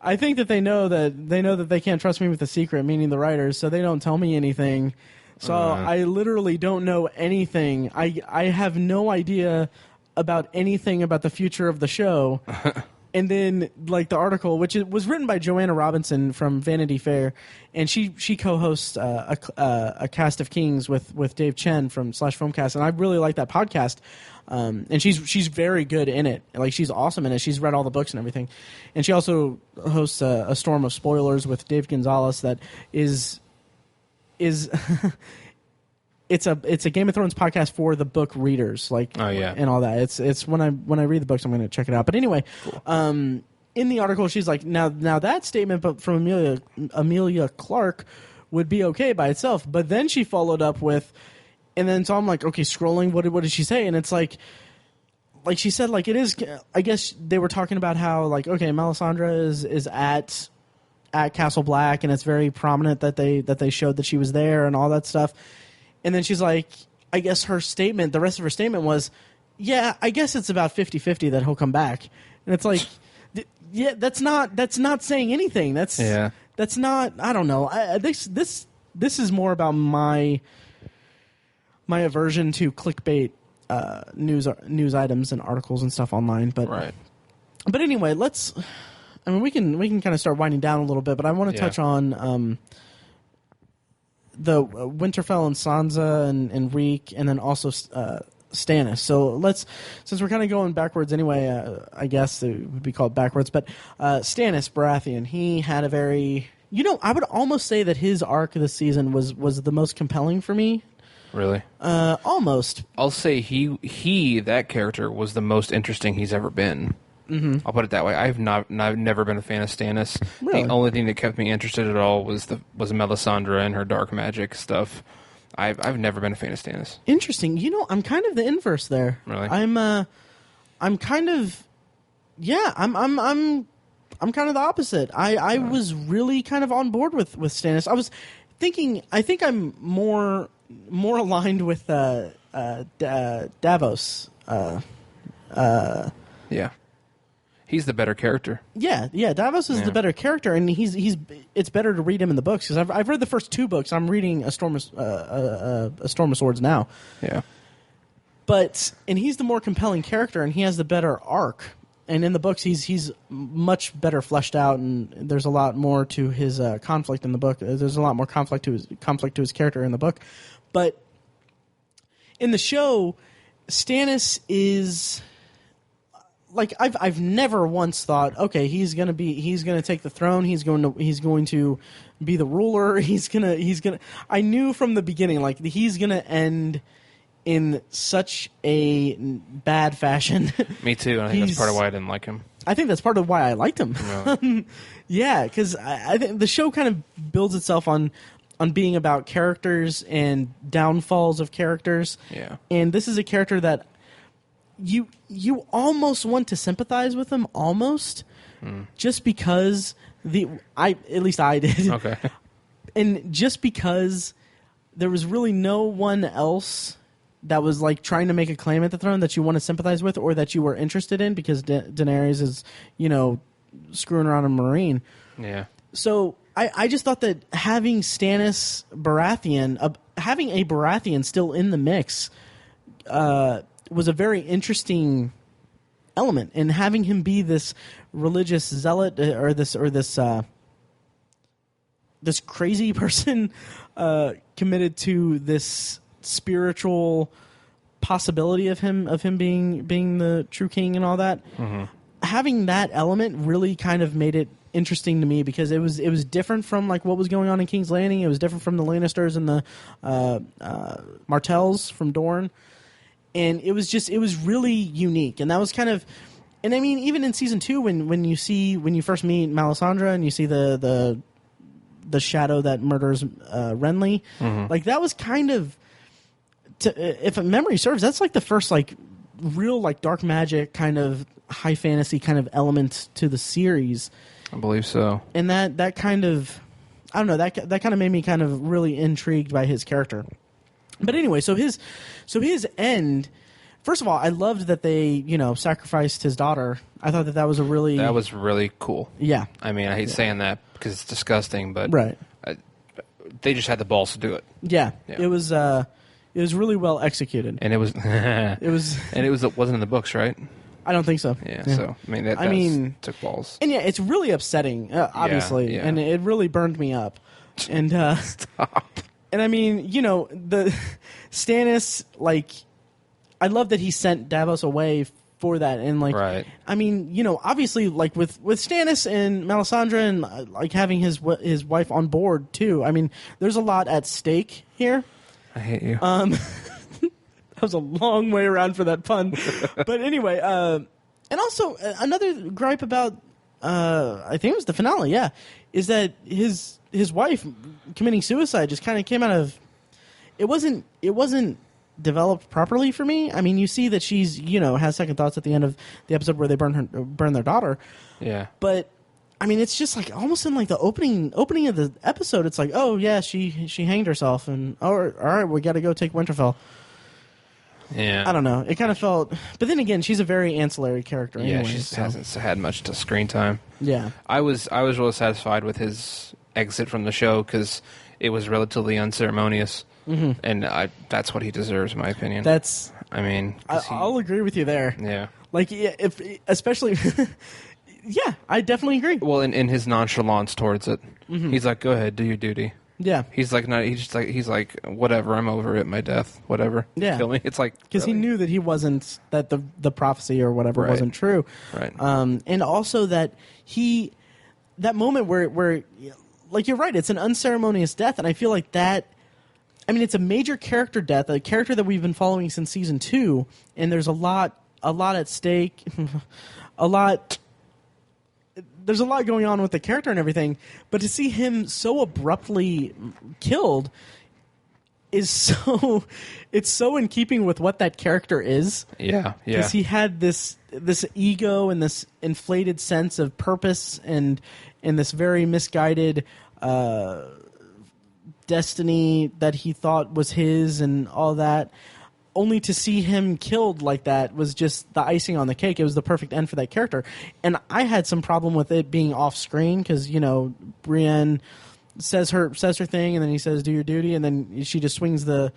I think that they know that they can't trust me with a secret, meaning the writers, so they don't tell me anything. So I literally don't know anything. I have no idea about anything about the future of the show. And then, like, the article, which was written by Joanna Robinson from Vanity Fair, and she co-hosts a Cast of Kings with Dave Chen from /Filmcast, and I really like that podcast. And she's very good in it. Like, she's awesome in it. She's read all the books and everything. And she also hosts a Storm of Spoilers with Dave Gonzalez that is it's a Game of Thrones podcast for the book readers, like, and all that. It's when I read the books, I'm going to check it out. But anyway, cool. In the article, she's like, now that statement, but from Amelia Clark, would be okay by itself. But then she followed up with, and then so I'm like, okay, scrolling, what did she say? And it's like she said, like, it is. I guess they were talking about how, like, okay, Melisandre is at Castle Black, and it's very prominent that they showed that she was there and all that stuff. And then she's like, I guess the rest of her statement was, yeah, I guess it's about 50-50 that he'll come back. And it's like, yeah, that's not saying anything. That's not, I don't know. This is more about my aversion to clickbait news items and articles and stuff online. But right. But anyway, we can kind of start winding down a little bit, but I want to touch on the Winterfell and Sansa and Reek, and then also Stannis. So since we're kind of going backwards anyway, I guess it would be called backwards, but Stannis Baratheon, he had a very, I would almost say that his arc this season was the most compelling for me. Really? Almost. I'll say that character was the most interesting he's ever been. Mm-hmm. I'll put it that way. I've never been a fan of Stannis. Really? The only thing that kept me interested at all was Melisandre and her dark magic stuff. I've never been a fan of Stannis. Interesting. I'm kind of the inverse there. Really? I'm kind of, yeah. I'm kind of the opposite. I was really kind of on board with Stannis. I was thinking. I think I'm more aligned with Davos. Yeah. He's the better character. Yeah. Davos is the better character, and it's better to read him in the books, because I've read the first 2 books. I'm reading a Storm of Swords now. Yeah. And he's the more compelling character, and he has the better arc. And in the books, he's much better fleshed out, and there's a lot more to his conflict in the book. There's a lot more conflict to his character in the book, but in the show, Stannis is. Like, I've never once thought, okay, he's gonna take the throne. He's going to be the ruler. He's gonna. I knew from the beginning, like, he's gonna end in such a bad fashion. Me too. And I think that's part of why I didn't like him. I think that's part of why I liked him. Really? Yeah, because I think the show kind of builds itself on being about characters and downfalls of characters. Yeah. And this is a character that. You almost want to sympathize with him, almost, just because at least I did. Okay. And just because there was really no one else that was, like, trying to make a claim at the throne that you want to sympathize with or that you were interested in, because Daenerys is, screwing around in Marine. Yeah. So I just thought that having Stannis Baratheon, having a Baratheon still in the mix, was a very interesting element, and having him be this religious zealot or this crazy person committed to this spiritual possibility of him being the true king and all that. Mm-hmm. Having that element really kind of made it interesting to me, because it was different from, like, what was going on in King's Landing. It was different from the Lannisters and the Martells from Dorne. And it was really unique, and that was kind of, and I mean, even in season 2, when you first meet Melisandre and you see the shadow that murders Renly, like, that was kind of, if memory serves, that's like the first, like, real, like, dark magic kind of high fantasy kind of element to the series. I believe so. And that kind of, I don't know, that kind of made me kind of really intrigued by his character. But anyway, so his end First of all, I loved that they, sacrificed his daughter. I thought that was a really... That was really cool. Yeah. I mean, I hate saying that because it's disgusting, but right. They just had the balls to do it. Yeah. It was really well executed. And it was... it wasn't in the books, right? I don't think so. Yeah. So, I mean, that took balls. And yeah, it's really upsetting, obviously. Yeah. And it really burned me up. And, Stop. And I mean, the Stannis, like... I love that he sent Davos away for that, and right. I mean, obviously, like with Stannis and Melisandre, and like having his wife on board too. I mean, there's a lot at stake here. I hate you. That was a long way around for that pun, but anyway, and also another gripe about, I think it was the finale. Yeah, is that his wife committing suicide just kind of came out of. It wasn't developed properly for me. I mean, you see that she's, has second thoughts at the end of the episode where they burn their daughter. Yeah. But I mean, it's just like almost in like the opening of the episode. It's like, oh yeah, she hanged herself, and all right, we got to go take Winterfell. Yeah. I don't know. It kind of felt, but then again, she's a very ancillary character. Yeah, anyway, she hasn't had much to screen time. Yeah. I was really satisfied with his exit from the show because it was relatively unceremonious. Mm-hmm. And that's what he deserves, in my opinion. I'll agree with you there. Yeah. Like, especially, yeah, I definitely agree. Well, in his nonchalance towards it, he's like, "Go ahead, do your duty." Yeah. He's like, he's like, "Whatever, I'm over it. My death, whatever." Yeah. Kill me. It's like because he knew that he wasn't that the prophecy or whatever wasn't true. Right. And also that that moment where like you're right, it's an unceremonious death, and I feel like that. I mean, it's a major character death, a character that we've been following since season 2, and there's a lot at stake, there's a lot going on with the character and everything, but to see him so abruptly killed it's so in keeping with what that character is. Yeah. Because he had this ego and this inflated sense of purpose and this very misguided destiny that he thought was his and all that, only to see him killed like that was just the icing on the cake. It was the perfect end for that character. And I had some problem with it being off screen because, Brienne says her thing and then he says, do your duty, and then she just swings the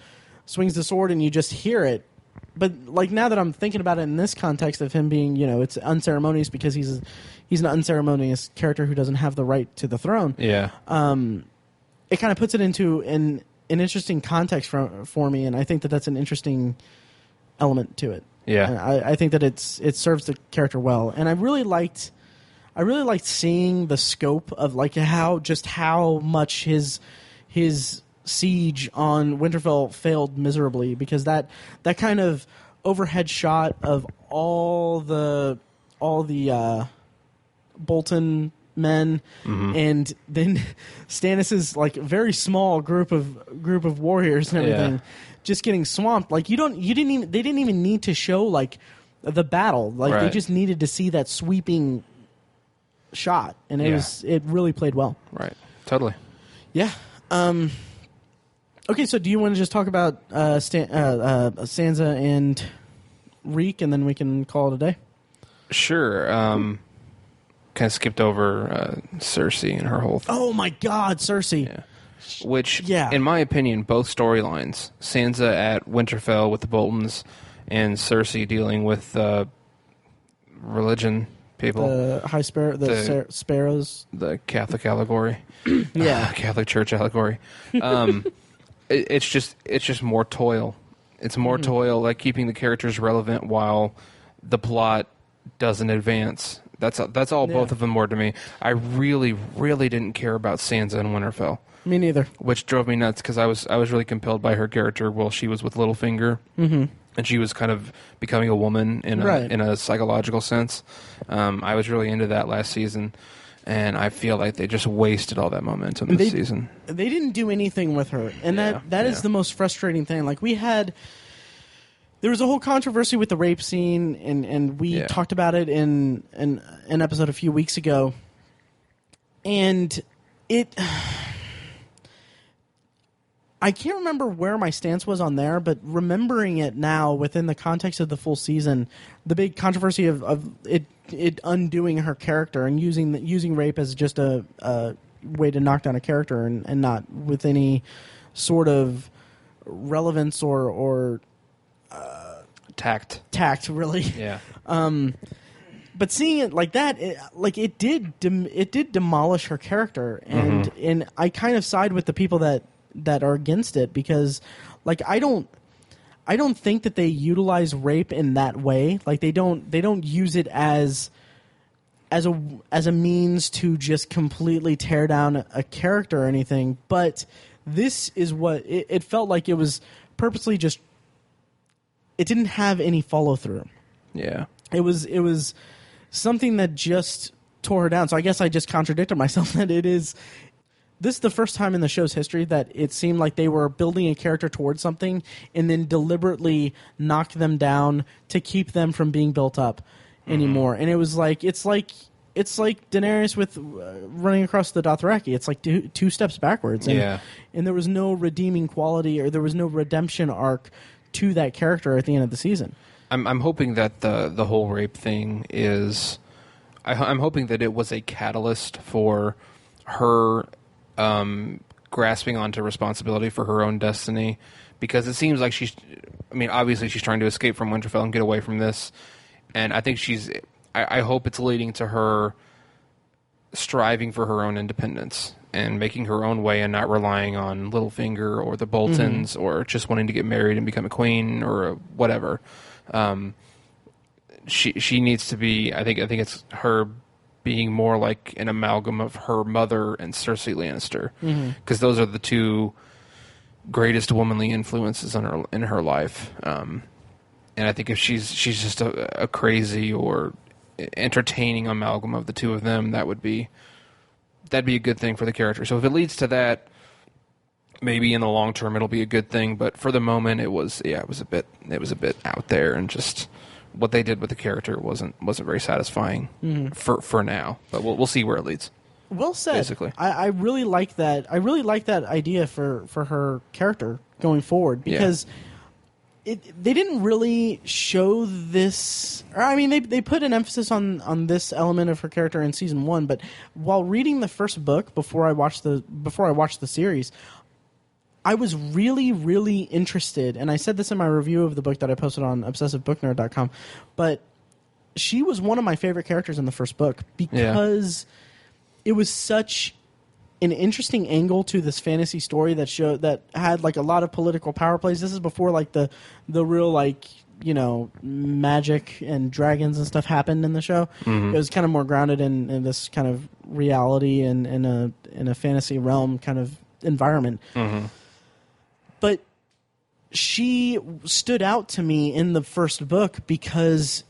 sword and you just hear it. But like now that I'm thinking about it in this context of him being, it's unceremonious because he's an unceremonious character who doesn't have the right to the throne. Yeah. It kind of puts it into an interesting context for me, and I think that that's an interesting element to it. Yeah. I think that it serves the character well, and I really liked seeing the scope of like how much his siege on Winterfell failed miserably, because that kind of overhead shot of all the Bolton men, and then Stannis's like very small group of warriors and everything, just getting swamped. Like they didn't even need to show like the battle. Like they just needed to see that sweeping shot, and it really played well. Right. Totally. Yeah. Okay, so do you want to just talk about Sansa and Reek, and then we can call it a day? Sure. Kind of skipped over Cersei and her whole thing. Oh my God, Cersei! Yeah. Which, in my opinion, both storylines, Sansa at Winterfell with the Boltons, and Cersei dealing with religion people, the sparrows, the Catholic allegory, Catholic Church allegory. It's just more toil. It's more toil, like keeping the characters relevant while the plot doesn't advance. That's all both of them were to me. I really, really didn't care about Sansa and Winterfell. Me neither. Which drove me nuts because I was really compelled by her character while she was with Littlefinger, and she was kind of becoming a woman in a psychological sense. I was really into that last season, and I feel like they just wasted all that momentum this season. They didn't do anything with her, and that is the most frustrating thing. Like there was a whole controversy with the rape scene, and we talked about it in an episode a few weeks ago. And I can't remember where my stance was on there, but remembering it now within the context of the full season, the big controversy of it undoing her character and using rape as just a way to knock down a character and not with any sort of relevance or tact, really. Yeah. But seeing it like that, it did demolish her character, and I kind of side with the people that are against it, because like I don't think that they utilize rape in that way. Like they don't use it as a means to just completely tear down a character or anything. But this is what it felt like. It was purposely just. It didn't have any follow through. Yeah. It was something that just tore her down. So I guess I just contradicted myself that it is. This is the first time in the show's history that it seemed like they were building a character towards something and then deliberately knocked them down to keep them from being built up anymore. And it was like it's like Daenerys with running across the Dothraki. It's like two steps backwards. And, and there was no redeeming quality, or there was no redemption arc to that character at the end of the season. I'm hoping that the whole rape thing is. I'm hoping that it was a catalyst for her grasping onto responsibility for her own destiny, because it seems like obviously she's trying to escape from Winterfell and get away from this, and I think I hope it's leading to her striving for her own independence and making her own way and not relying on Littlefinger or the Boltons or just wanting to get married and become a queen or whatever. She needs to be. I think it's her being more like an amalgam of her mother and Cersei Lannister, because those are the two greatest womanly influences in her life. And I think if she's just a crazy or entertaining amalgam of the two of them, that'd be a good thing for the character. So if it leads to that, maybe in the long term it'll be a good thing. But for the moment, it was a bit out there, and just what they did with the character wasn't very satisfying for now. But we'll see where it leads. Well said. Basically, I really like that. I really like that idea for her character going forward, because they didn't really show this. I mean, they put an emphasis on this element of her character in season 1, but while reading the first book before I watched the series, I was really, really interested, and I said this in my review of the book that I posted on obsessivebooknerd.com, but she was one of my favorite characters in the first book, because it was such an interesting angle to this fantasy story that had like a lot of political power plays. This is before like the real like, you know, magic and dragons and stuff happened in the show. It was kind of more grounded in this kind of reality and in a fantasy realm kind of environment. But she stood out to me in the first book because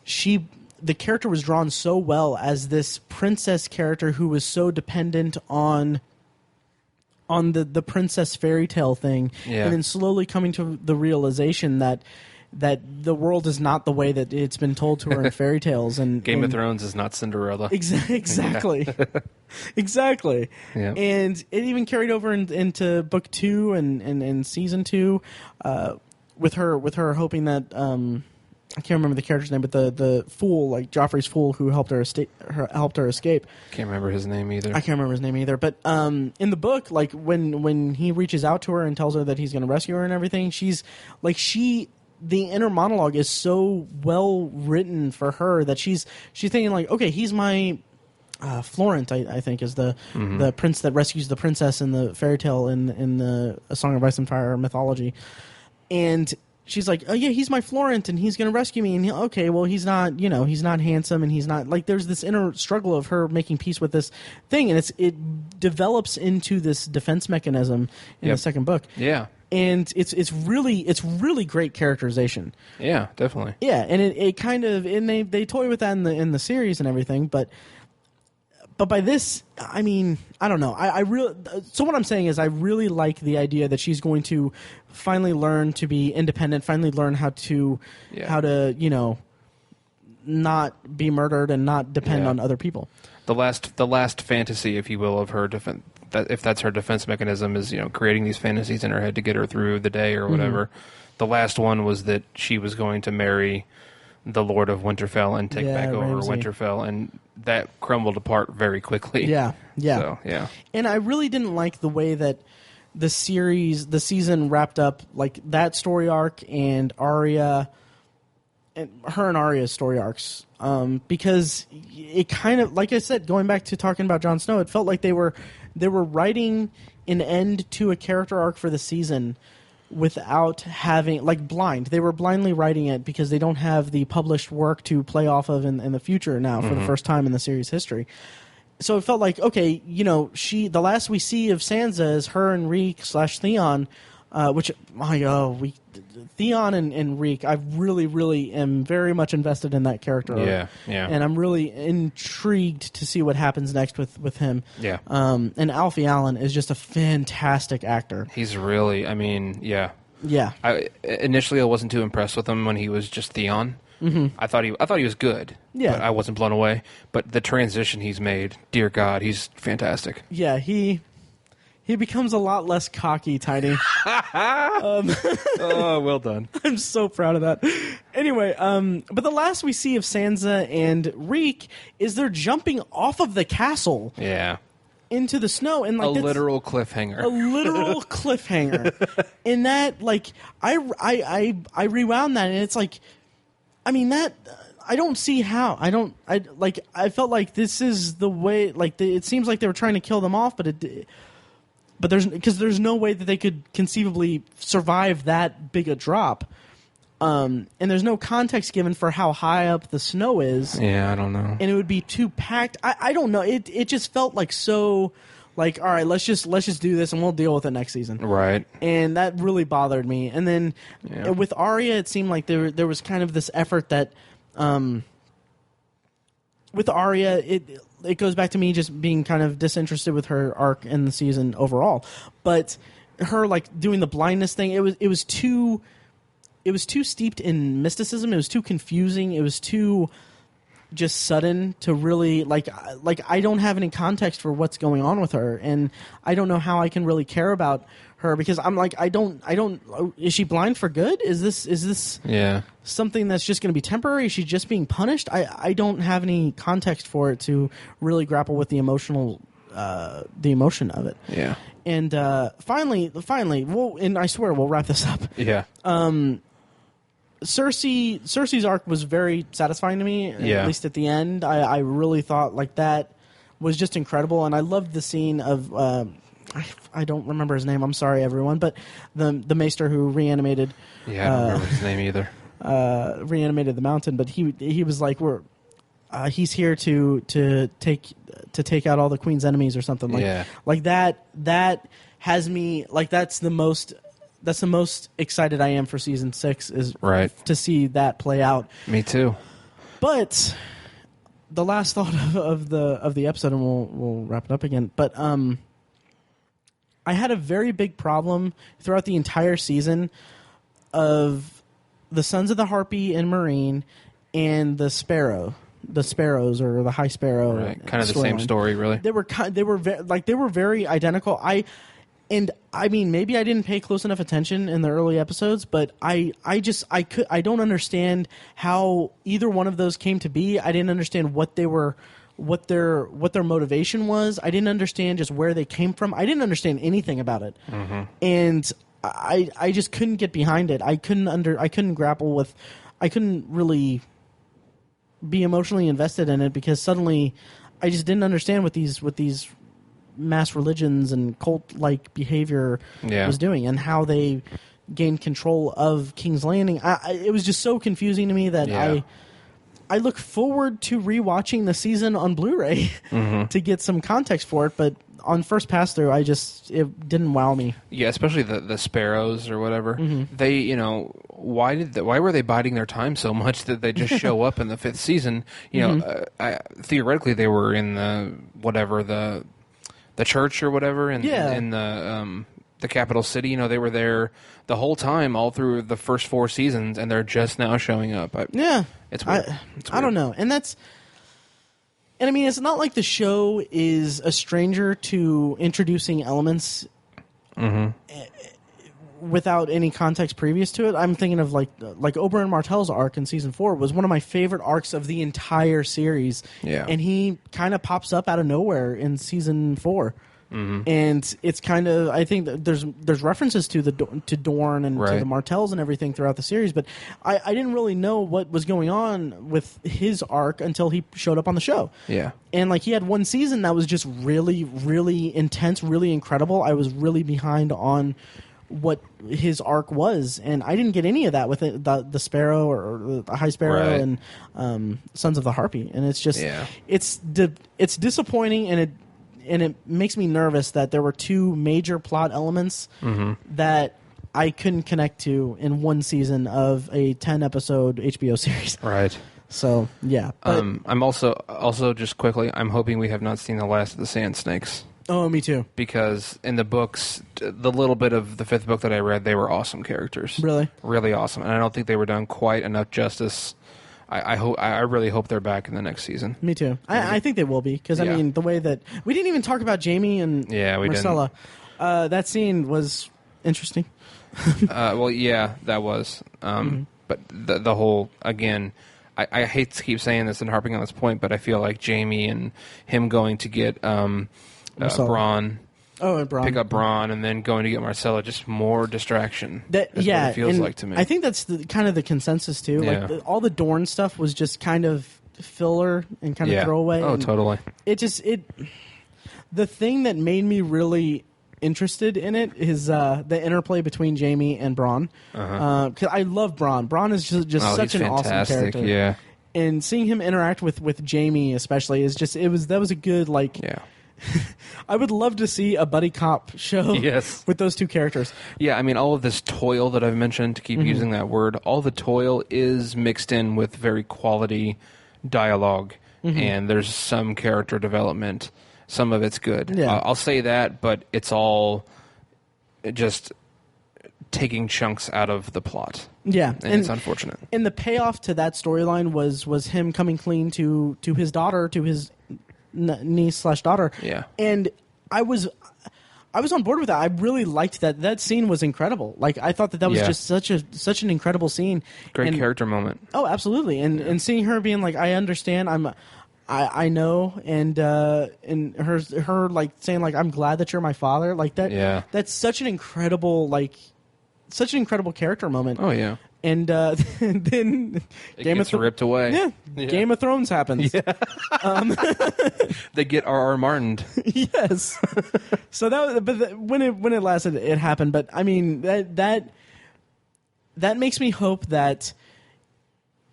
the character was drawn so well as this princess character who was so dependent on the princess fairy tale thing, and then slowly coming to the realization that the world is not the way that it's been told to her in fairy tales. And Game of Thrones is not Cinderella. Exactly. Exactly. Yeah. And it even carried over into book 2 and season 2, with her hoping that I can't remember the character's name, but the fool, like Joffrey's fool, who helped her escape. Can't remember his name either. I can't remember his name either. But in the book, like when he reaches out to her and tells her that he's going to rescue her and everything, the inner monologue is so well written for her that she's thinking like, okay, he's my Florent, I think, is the prince that rescues the princess in the fairy tale in the A Song of Ice and Fire mythology, and she's like, oh yeah, he's my Florent and he's going to rescue me. And he's not, he's not handsome, and he's not, like, there's this inner struggle of her making peace with this thing, and it develops into this defense mechanism in the second book. Yeah. And it's really great characterization. Yeah, definitely. Yeah, and it kind of, and they toy with that in the series and everything, but by this, I mean, I don't know. So what I'm saying is I really like the idea that she's going to finally learn to be independent, finally learn how to not be murdered and not depend on other people. The last fantasy, if you will, of her if that's her defense mechanism, is creating these fantasies in her head to get her through the day or whatever. The last one was that she was going to marry the Lord of Winterfell and take back over Ramsay. Winterfell, and that crumbled apart very quickly. Yeah. So, yeah. And I really didn't like the way that the season wrapped up, like that story arc and Arya, and Arya's story arcs, because it kind of, like I said, going back to talking about Jon Snow, it felt like they were writing an end to a character arc for the season without having, like, blind. They were blindly writing it because they don't have the published work to play off of in the future now for the first time in the series history. So it felt like, okay, the last we see of Sansa is her and Reek / Theon, which, Theon and Reek, I really, really am very much invested in that character. Yeah. And I'm really intrigued to see what happens next with him. Yeah. And Alfie Allen is just a fantastic actor. He's really, yeah. Yeah. Initially, I wasn't too impressed with him when he was just Theon. I thought he was good. Yeah. But I wasn't blown away. But the transition he's made, dear God, he's fantastic. Yeah, he becomes a lot less cocky, Tiny. Oh, well done. I'm so proud of that. Anyway, but the last we see of Sansa and Reek is they're jumping off of the castle. Yeah. Into the snow, and like a literal cliffhanger. A literal cliffhanger. And that, like, I rewound that, and it's like, I mean, that I don't see how. I felt like this is the way. Like, it seems like they were trying to kill them off, but there's no way that they could conceivably survive that big a drop. And there's no context given for how high up the snow is. Yeah, I don't know. And it would be too packed. I don't know. It just felt like so, like, all right, let's just do this and we'll deal with it next season. Right. And that really bothered me. And then with Arya, it seemed like there was kind of this effort that, with Arya, it goes back to me just being kind of disinterested with her arc in the season overall. But her, like, doing the blindness thing, it was too steeped in mysticism. It was too confusing. It was too just sudden to really, like I don't have any context for what's going on with her, and I don't know how I can really care about her because I'm like, I don't. Is she blind for good? Is this something that's just going to be temporary? Is she just being punished? I don't have any context for it to really grapple with the emotion of it. Yeah. And finally, and I swear we'll wrap this up. Yeah. Cersei's arc was very satisfying to me, at least at the end. I really thought, like, that was just incredible, and I loved the scene of I don't remember his name. I'm sorry, everyone, but the Maester who reanimated. Yeah, I don't remember his name either. Reanimated the Mountain, but he was like, he's here to take out all the Queen's enemies or something like that. That has me, like, that's the most excited I am for season 6 is to see that play out. Me too. But the last thought of the episode, and we'll wrap it up again. But I had a very big problem throughout the entire season of the Sons of the Harpy and Meereen and the Sparrows or the High Sparrow. Right. Kind of the same story, really. They were very identical. I mean, maybe I didn't pay close enough attention in the early episodes, but I don't understand how either one of those came to be. I didn't understand what their motivation was. I didn't understand just where they came from. I didn't understand anything about it. Mm-hmm. And I just couldn't get behind it. I couldn't grapple with, I couldn't really be emotionally invested in it because suddenly I just didn't understand what these mass religions and cult-like behavior was doing and how they gained control of King's Landing. It was just so confusing to me that I look forward to rewatching the season on Blu-ray to get some context for it, but on first pass through, it didn't wow me. Yeah, especially the Sparrows or whatever. Mm-hmm. They, why were they biding their time so much that they just show up in the 5th season? Theoretically, they were in the church or whatever in the capital city. They were there the whole time, all through the first 4 seasons, and they're just now showing up. It's weird. It's weird. I don't know, and And I mean, it's not like the show is a stranger to introducing elements without any context previous to it. I'm thinking of like Oberyn Martell's arc in season 4 was one of my favorite arcs of the entire series. Yeah. And he kind of pops up out of nowhere in season 4. And it's kind of, I think that there's references to to Dorne and to the Martells and everything throughout the series, but I didn't really know what was going on with his arc until he showed up on the show. Yeah. And like he had one season that was just really, really intense, really incredible. I was really behind on what his arc was, and I didn't get any of that with it, the Sparrow or the High Sparrow and Sons of the Harpy, and it's just it's disappointing, and it makes me nervous that there were two major plot elements that I couldn't connect to in one season of a 10-episode HBO series. Right. So yeah, but, I'm also just quickly, I'm hoping we have not seen the last of the Sand Snakes. Oh, me too. Because in the books, the little bit of the 5th book that I read, they were awesome characters. Really? Really awesome. And I don't think they were done quite enough justice. I really hope they're back in the next season. Me too. I think they will be, because I mean the way that we didn't even talk about Jaime and Marcella. That scene was interesting. Well, yeah, that was. But the whole, again, I hate to keep saying this and harping on this point, but I feel like Jaime and him going to get Bronn. And Bronn. Pick up Bronn and then going to get Marcella, just more distraction. That's what it feels like to me. I think that's kind of the consensus too. Yeah. Like all the Dorne stuff was just kind of filler and kind of throwaway. Oh, totally. The thing that made me really interested in it is the interplay between Jaime and Bronn. Because I love Bronn. Bronn is just such an awesome character. Yeah. And seeing him interact with Jaime especially is just that was a good I would love to see a buddy cop show with those two characters. Yeah, I mean, all of this toil that I've mentioned, to keep using that word, all the toil is mixed in with very quality dialogue, and there's some character development. Some of it's good. Yeah. I'll say that, but it's all just taking chunks out of the plot. Yeah. And it's unfortunate. And the payoff to that storyline was him coming clean to his daughter, to his niece/daughter. Yeah. And I was on board with that. I really liked that. That scene was incredible. Like I thought that was just such an incredible scene. Great character moment. Oh, absolutely. And seeing her being like, I understand, I know, and her like saying like, I'm glad that you're my father. Like that. Yeah. That's such an incredible character moment. Oh yeah. And then Game of Thrones ripped away. Yeah, Game of Thrones happens. Yeah. They get R.R. Martined. Yes. So when it lasted, it happened. But I mean that makes me hope that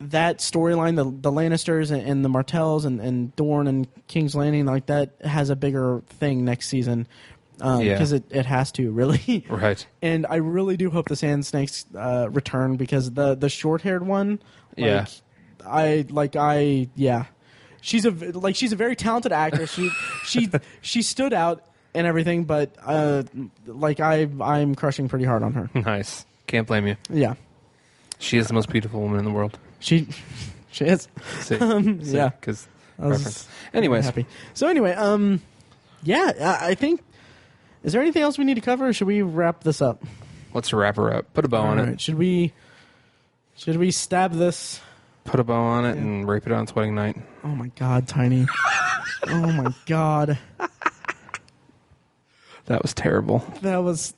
storyline, the Lannisters and the Martells and Dorne and King's Landing, like that, has a bigger thing next season. Because it has to, really. Right. And I really do hope the Sand Snakes return, because the short-haired one, she's a very talented actress. She stood out and everything, but I'm crushing pretty hard on her. Nice. Can't blame you. Yeah. She is the most beautiful woman in the world. She is. Yeah. Because reference. Anyways. Happy. So anyway, I think. Is there anything else we need to cover, or should we wrap this up? Let's wrap her up. Put a bow on it. Should we stab this? Put a bow on it and rape it on its wedding night. Oh my God, Tiny. Oh my God. That was terrible. That was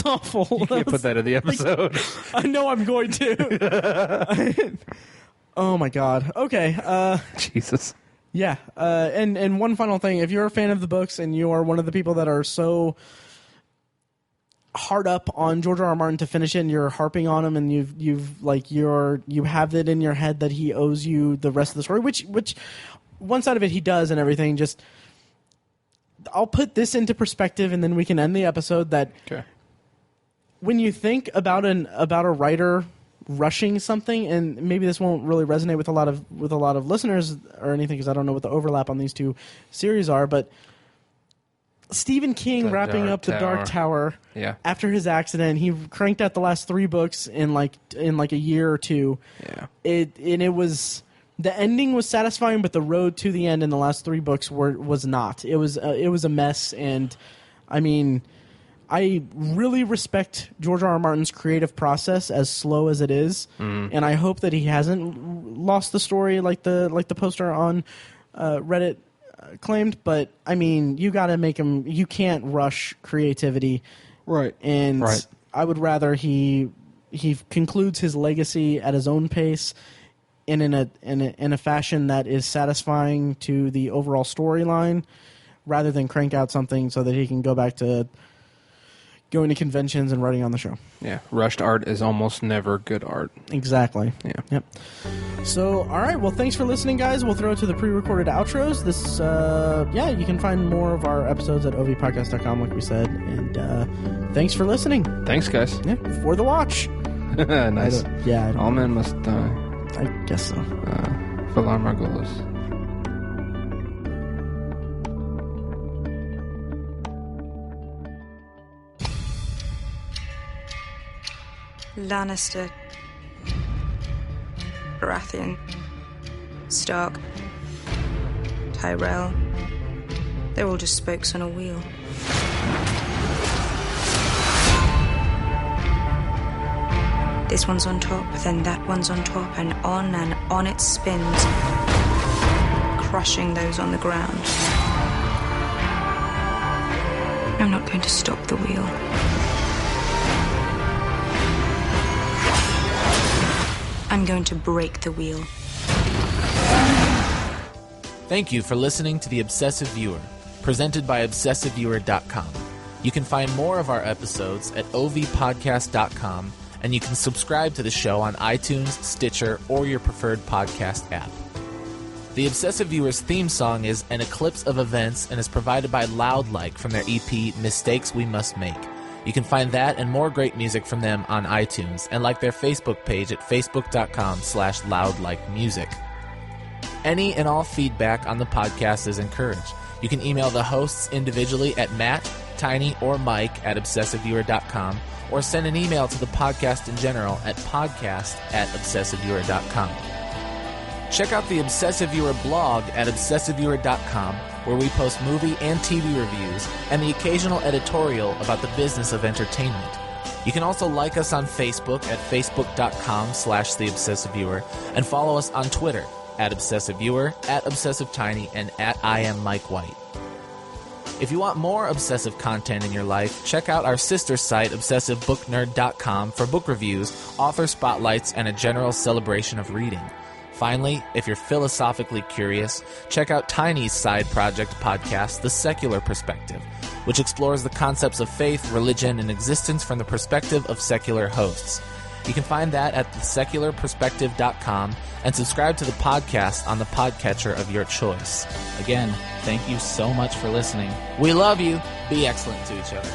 awful. You can't put that in the episode. I know I'm going to. Oh my God. Okay. Jesus. Yeah, and one final thing: if you're a fan of the books and you are one of the people that are so hard up on George R.R. Martin to finish it, and you're harping on him, and you have it in your head that he owes you the rest of the story, which one side of it he does and everything. Just I'll put this into perspective, and then we can end the episode. That when you think about a writer rushing something, and maybe this won't really resonate with a lot of listeners or anything, because I don't know what the overlap on these two series are, but Stephen King wrapping up The Dark Tower after his accident, he cranked out the last 3 books in like a year or two. Yeah. It was the ending was satisfying, but the road to the end in the last 3 books was not. It was a mess, and I mean, I really respect George R.R. Martin's creative process, as slow as it is, and I hope that he hasn't lost the story like the poster on Reddit claimed. But I mean, you got to make him. You can't rush creativity, right? And I would rather he concludes his legacy at his own pace, and in a fashion that is satisfying to the overall storyline, rather than crank out something so that he can go back to going to conventions and writing on the show. Yeah, rushed art is almost never good art. Exactly. Yeah. Yep. So, all right. Well, thanks for listening, guys. We'll throw it to the pre-recorded outros. This, you can find more of our episodes at ovpodcast.com, like we said. And thanks for listening. Thanks, guys. Yeah, for the watch. Nice. All men must die. I guess so. Valar Morghulis. Lannister, Baratheon, Stark, Tyrell. They're all just spokes on a wheel. This one's on top, then that one's on top, and on it spins, crushing those on the ground. I'm not going to stop the wheel. I'm going to break the wheel. Thank you for listening to The Obsessive Viewer, presented by ObsessiveViewer.com. You can find more of our episodes at ovpodcast.com, and you can subscribe to the show on iTunes, Stitcher, or your preferred podcast app. The Obsessive Viewer's theme song is An Eclipse of Events and is provided by Loudlike from their EP Mistakes We Must Make. You can find that and more great music from them on iTunes and like their Facebook page at facebook.com/loudlikemusic. Any and all feedback on the podcast is encouraged. You can email the hosts individually at Matt, Tiny, or Mike at obsessiveviewer.com, or send an email to the podcast in general at podcast@obsessiveviewer.com. Check out the Obsessive Viewer blog at obsessiveviewer.com, where we post movie and TV reviews and the occasional editorial about the business of entertainment. You can also like us on Facebook at facebook.com/theobsessiveviewer and follow us on Twitter at obsessiveviewer, at obsessivetiny, and at IamMikeWhite. If you want more obsessive content in your life, check out our sister site, obsessivebooknerd.com, for book reviews, author spotlights, and a general celebration of reading. Finally, if you're philosophically curious, check out Tiny's side project podcast, The Secular Perspective, which explores the concepts of faith, religion, and existence from the perspective of secular hosts. You can find that at thesecularperspective.com and subscribe to the podcast on the podcatcher of your choice. Again, thank you so much for listening. We love you. Be excellent to each other.